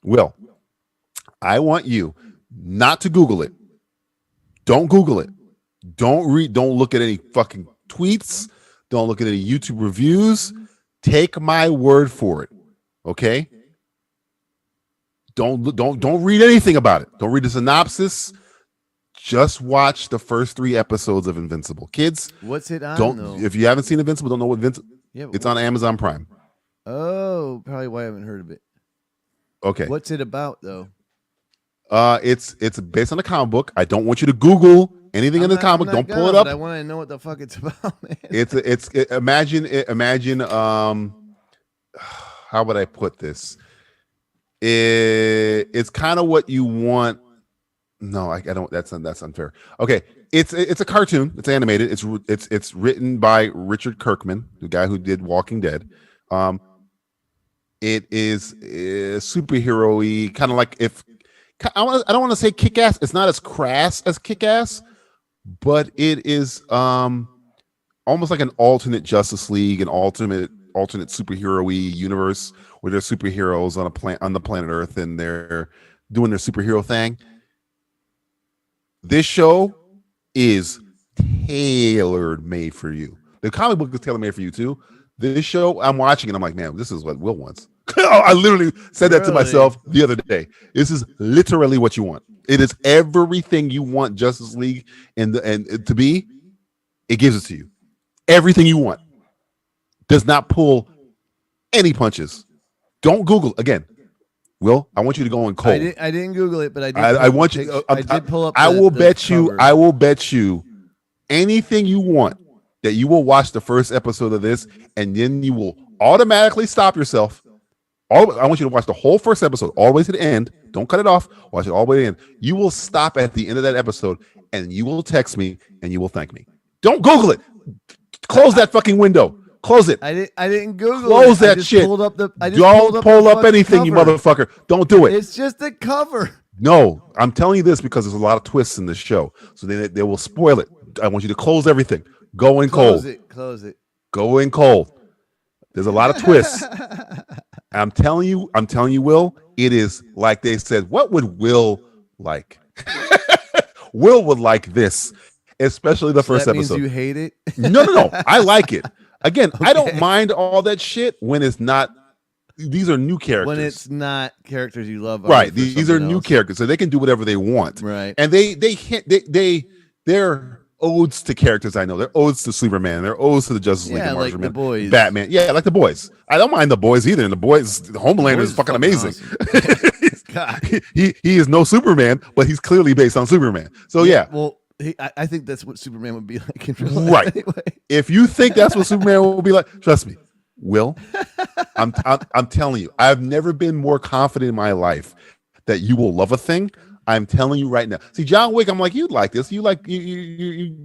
Will, I want you not to Google it. Don't Google it. Don't look at any fucking tweets. Don't look at any YouTube reviews. Take my word for it. Okay? Don't read anything about it. Don't read the synopsis. Just watch the first 3 episodes of Invincible. Kids, what's it on? If you haven't seen Invincible, don't know what Invincible. Yeah, it's on Amazon Prime. Oh, probably why I haven't heard of it. Okay. What's it about though? It's based on a comic book. I don't want you to Google anything in the comic book. Don't pull it up. I want to know what the fuck it's about, man. Imagine how would I put this? It's kind of what you want. No, I don't. That's unfair. Okay, it's a cartoon. It's animated. It's written by Richard Kirkman, the guy who did Walking Dead. It is superhero-y, kind of like I don't want to say Kick-Ass. It's not as crass as Kick-Ass, but it is almost like an alternate Justice League, an alternate superhero-y universe where there's superheroes on the planet Earth and they're doing their superhero thing. This show is tailor-made for you. The comic book is tailor-made for you too. This show, I'm watching and I'm like, man, this is what Will wants. I literally said that to myself the other day. This is literally what you want. It is everything you want Justice League and to be. It gives it to you. Everything you want. Does not pull any punches. Don't Google again. Will, I want you to go in cold. I didn't Google it, but I did. I want you. I did pull up. I will bet you anything you want that you will watch the first episode of this, and then you will automatically stop yourself. I want you to watch the whole first episode all the way to the end. Don't cut it off. Watch it all the way to the end. You will stop at the end of that episode, and you will text me, and you will thank me. Don't Google it. Close that fucking window. Close it. I didn't Google Close it. that shit. Don't pull up anything, you motherfucker. Don't do it. It's just the cover. No, I'm telling you this because there's a lot of twists in this show, so they will spoil it. I want you to close everything. Go in cold. Close it. Go in cold. There's a lot of twists. I'm telling you, Will, it is like they said, what would Will like? Will would like this, especially the first episode. Means you hate it? No. I like it. Again, okay. I don't mind all that shit when it's not. These are new characters. When it's not characters you love, right? These are new characters, so they can do whatever they want, right? And they're odes to characters I know. They're odes to Superman. They're odes to the Justice League, like the boys, Batman. Yeah, like the boys. I don't mind the boys either. And the Homelander is fucking amazing. Awesome. he is no Superman, but he's clearly based on Superman. So yeah. Well, I think that's what Superman would be like in real life. Right. Anyway. If you think that's what Superman will be like, trust me, Will. I'm telling you, I've never been more confident in my life that you will love a thing. I'm telling you right now. See, John Wick, I'm like, you'd like this. You like you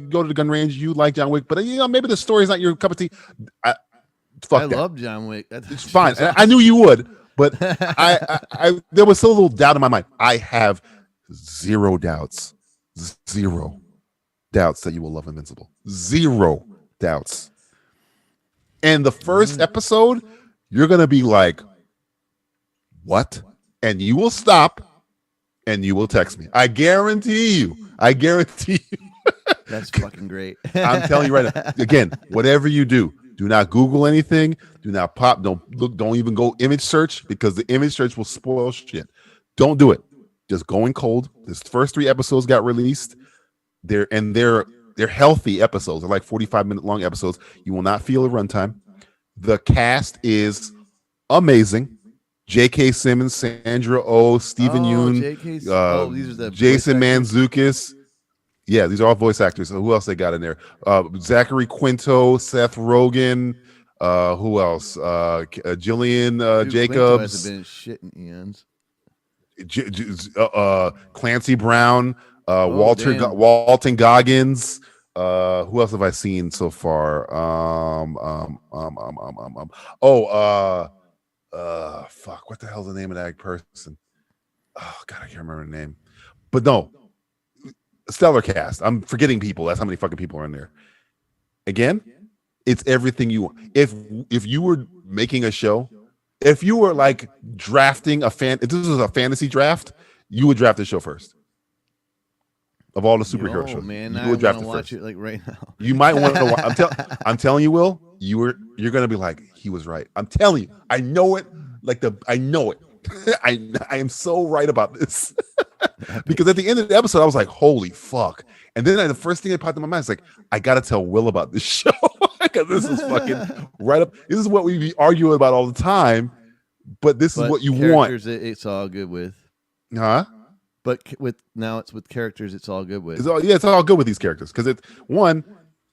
go to the gun range. You like John Wick, but maybe the story's not your cup of tea. I love John Wick. It's fine. I knew you would, but I there was so little doubt in my mind. I have zero doubts that you will love Invincible. Zero doubts. And the first episode, you're gonna be like, what? And you will stop. And you will text me. I guarantee you. That's fucking great. I'm telling you right now. Again, whatever you do, Do not Google anything. Do not pop. Don't look. Don't even go image search because the image search will spoil shit. Don't do it. Just going cold. This first 3 episodes got released. They're healthy episodes. They're like 45-minute long episodes. You will not feel a runtime. The cast is amazing. J.K. Simmons, Sandra Oh, Stephen Yeun, these are the Jason Mantzoukas. Yeah, these are all voice actors. So who else they got in there? Zachary Quinto, Seth Rogen. Who else? Jillian Jacobs. Been shit in eons. Clancy Brown. Walton Goggins. Who else have I seen so far? Fuck, what the hell's the name of that person? Oh God, I can't remember the name. But no, stellar cast. I'm forgetting people. That's how many fucking people are in there. Again, it's everything you want. If you were making a show, if you were like drafting if this was a fantasy draft, you would draft the show first. Of all the superhero shows, man, you would draft it watch first. it like right now. You might want to watch. I'm telling you, Will. You're gonna be like, he was right. I'm telling you, I know it. I know it. I am so right about this. Because at the end of the episode, I was like, holy fuck. And then the first thing that popped in my mind is like, I gotta tell Will about this show. Because this is fucking right up. This is what we be arguing about all the time. But this is what you want. It's all good with. Huh? But it's with characters. It's all good with. It's all good with these characters because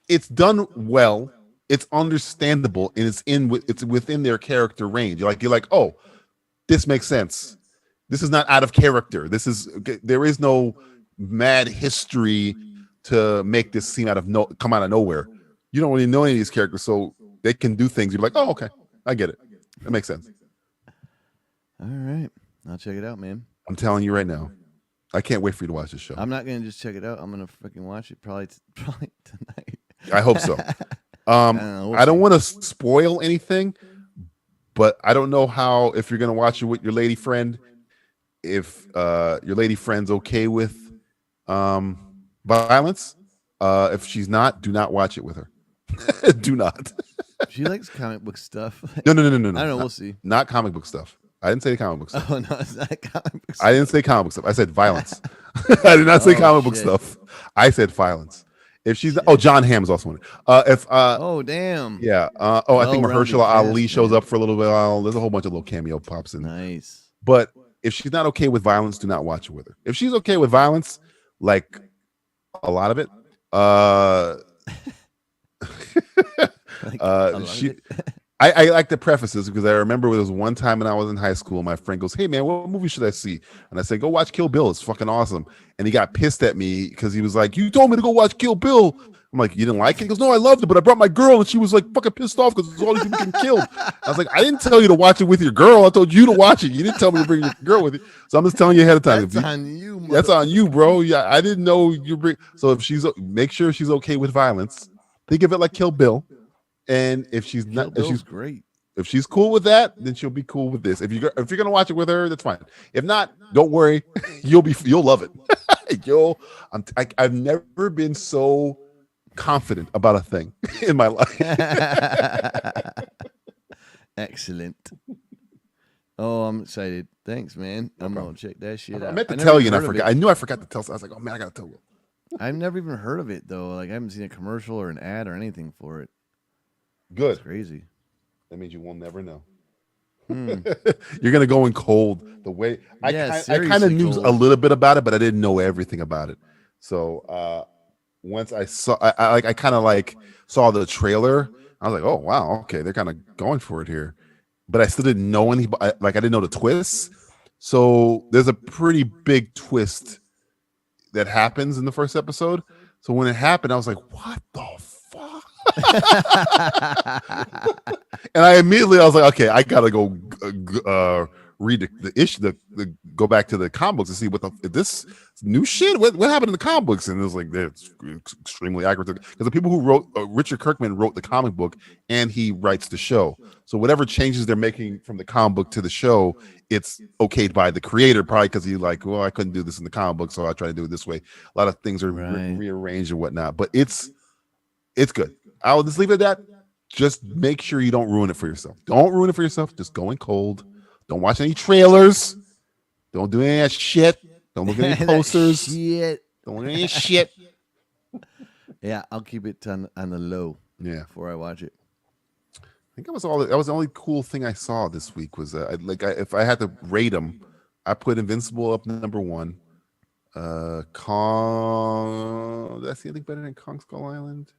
it's done well, it's understandable, and it's within their character range. You're like, oh, this makes sense. This is not out of character. There is no mad history to make this seem come out of nowhere. You don't really know any of these characters, so they can do things. You're like, oh, okay, I get it. That makes sense. All right, I'll check it out, man. I'm telling you right now. I can't wait for you to watch this show. I'm not gonna just check it out. I'm gonna freaking watch it probably tonight. I hope so. I don't want to spoil anything, but I don't know how if you're gonna watch it with your lady friend, if your lady friend's okay with violence. If she's not, do not watch it with her. Do not. She likes comic book stuff. No. I don't know. We'll see. Not comic book stuff. I didn't say comic book stuff. Oh no, it's not comic book stuff. I didn't say comic book stuff. I said violence. I did not say comic book stuff. I said violence. If she's John Hamm is also in it. Damn. Yeah. I think Mahershala Ali shows up for a little while. There's a whole bunch of little cameo pops in. Nice. But if she's not okay with violence, do not watch it with her. If she's okay with violence, like a lot of it, I like the prefaces because I remember there was one time when I was in high school, my friend goes, "Hey man, what movie should I see?" And I said, "Go watch Kill Bill. It's fucking awesome." And he got pissed at me because he was like, "You told me to go watch Kill Bill." I'm like, "You didn't like it?" He goes, "No, I loved it, but I brought my girl and she was like fucking pissed off because all these people getting killed." I was like, "I didn't tell you to watch it with your girl. I told you to watch it. You didn't tell me to bring your girl with you." So I'm just telling you ahead of time. That's on you. That's on you, bro. Yeah, I didn't know you bring. So if make sure she's okay with violence. Think of it like Kill Bill. And if she's not, if she's great. If she's cool with that, then she'll be cool with this. If you're gonna watch it with her, that's fine. If not, don't worry, you'll love it. I've never been so confident about a thing in my life. Excellent. Oh, I'm excited. Thanks, man. I'm gonna check that shit out. I meant to tell you, and I forgot. I knew I forgot to tell. So I was like, oh man, I gotta tell you. I've never even heard of it though. Like I haven't seen a commercial or an ad or anything for it. Good. It's crazy. That means you will never know. You're gonna go in cold. The way I kind of knew a little bit about it, but I didn't know everything about it. So once I saw, I kind of like saw the trailer. I was like, oh wow, okay, they're kind of going for it here. But I still didn't know I didn't know the twists. So there's a pretty big twist that happens in the first episode. So when it happened, I was like, what the fuck? And I was like, okay, I gotta go read the issue, go back to the comic books and see this new shit. What happened in the comic books? And it was like, it's extremely accurate because the people who wrote Richard Kirkman wrote the comic book and he writes the show. So whatever changes they're making from the comic book to the show, it's okayed by the creator, probably because he's like, well, I couldn't do this in the comic book, so I try to do it this way. A lot of things are rearranged and whatnot, but it's good. I'll just leave it at that. just make sure you don't ruin it for yourself. Don't ruin it for yourself. Just go in cold. Don't watch any trailers. Don't do any of that shit. Don't look at any posters. Shit. Don't look at any shit. Yeah, I'll keep it on the low. Yeah, before I watch it. I think that was the only cool thing I saw this week was if I had to rate them, I put Invincible up number 1. Kong. Did I see anything better than Kong Skull Island?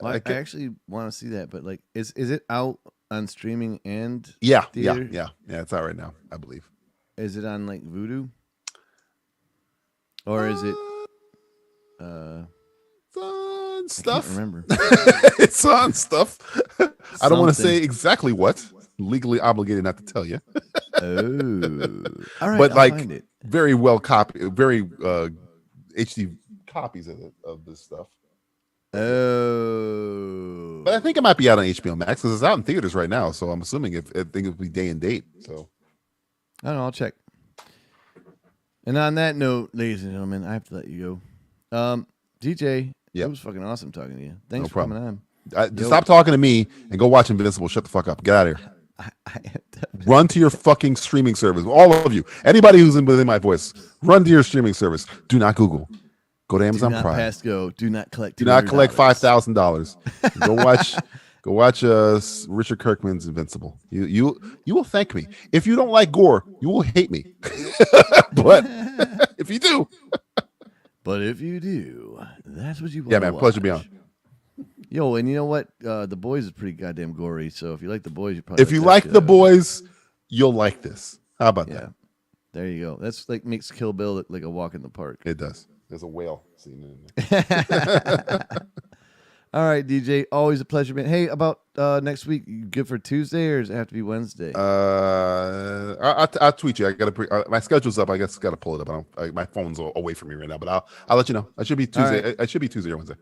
I actually want to see that, but like, is it out on streaming and theater? Yeah. It's out right now, I believe. Is it on like Vudu, or is it? It's on stuff. I can't remember. It's on stuff. I don't want to say exactly what. Legally obligated not to tell you. Oh, all right. But I'll like find it. very well copied, very HD copies of this stuff. Oh, But I think it might be out on HBO Max because it's out in theaters right now. So I'm assuming I think it'll be day and date. So I don't know. I'll check. And on that note, ladies and gentlemen, I have to let you go. DJ, it was fucking awesome talking to you. Thanks for coming on. Just stop talking to me and go watch Invincible. Shut the fuck up. Get out of here. Run to your fucking streaming service. All of you. Anybody who's within my voice, run to your streaming service. Do not Google. Go to Amazon Prime. Pass go. Do not collect. Do not collect $5,000. Go watch Richard Kirkman's Invincible. You will thank me. If you don't like gore, you will hate me. But if you do, that's what you want. Yeah, man. Pleasure to be on. Yo, and you know what? The Boys is pretty goddamn gory. So if you like The Boys, you probably. If you like The Boys, you'll like this. How about that? There you go. That's like makes Kill Bill look like a walk in the park. It does. There's a whale scene in there. All right, DJ. Always a pleasure, man. Hey, about next week, you good for Tuesday or does it have to be Wednesday? I'll tweet you. I got my schedule's up. I guess got to pull it up. My phone's away from me right now, but I'll let you know. I should be Tuesday. Right. I should be Tuesday or Wednesday.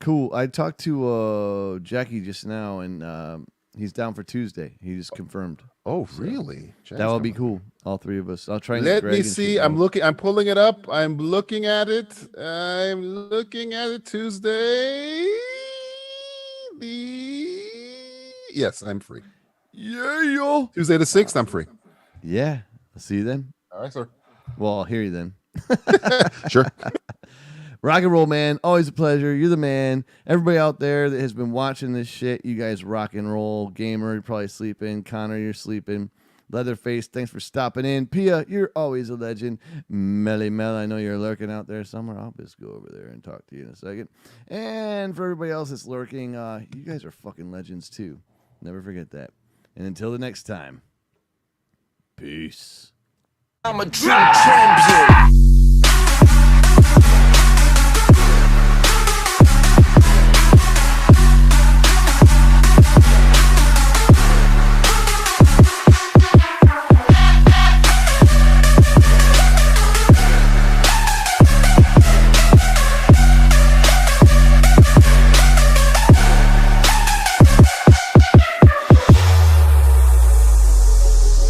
Cool. I talked to Jackie just now, and he's down for Tuesday. He just confirmed. Oh, really? That will be cool. All three of us. I'll try. And let me see. I'm looking. I'm pulling it up. I'm looking at it. Tuesday. Yes, I'm free. Yeah, yo. Tuesday the 6th. I'm free. Yeah. I'll see you then. All right, sir. Well, I'll hear you then. Sure. Rock and roll, man. Always a pleasure. You're the man. Everybody out there that has been watching this shit, you guys rock and roll. Gamer, you're probably sleeping. Connor, you're sleeping. Leatherface, thanks for stopping in. Pia, you're always a legend. Melly Mel, I know you're lurking out there somewhere. I'll just go over there and talk to you in a second. And for everybody else that's lurking, you guys are fucking legends too. Never forget that. And until the next time, peace. I'm a dream champion.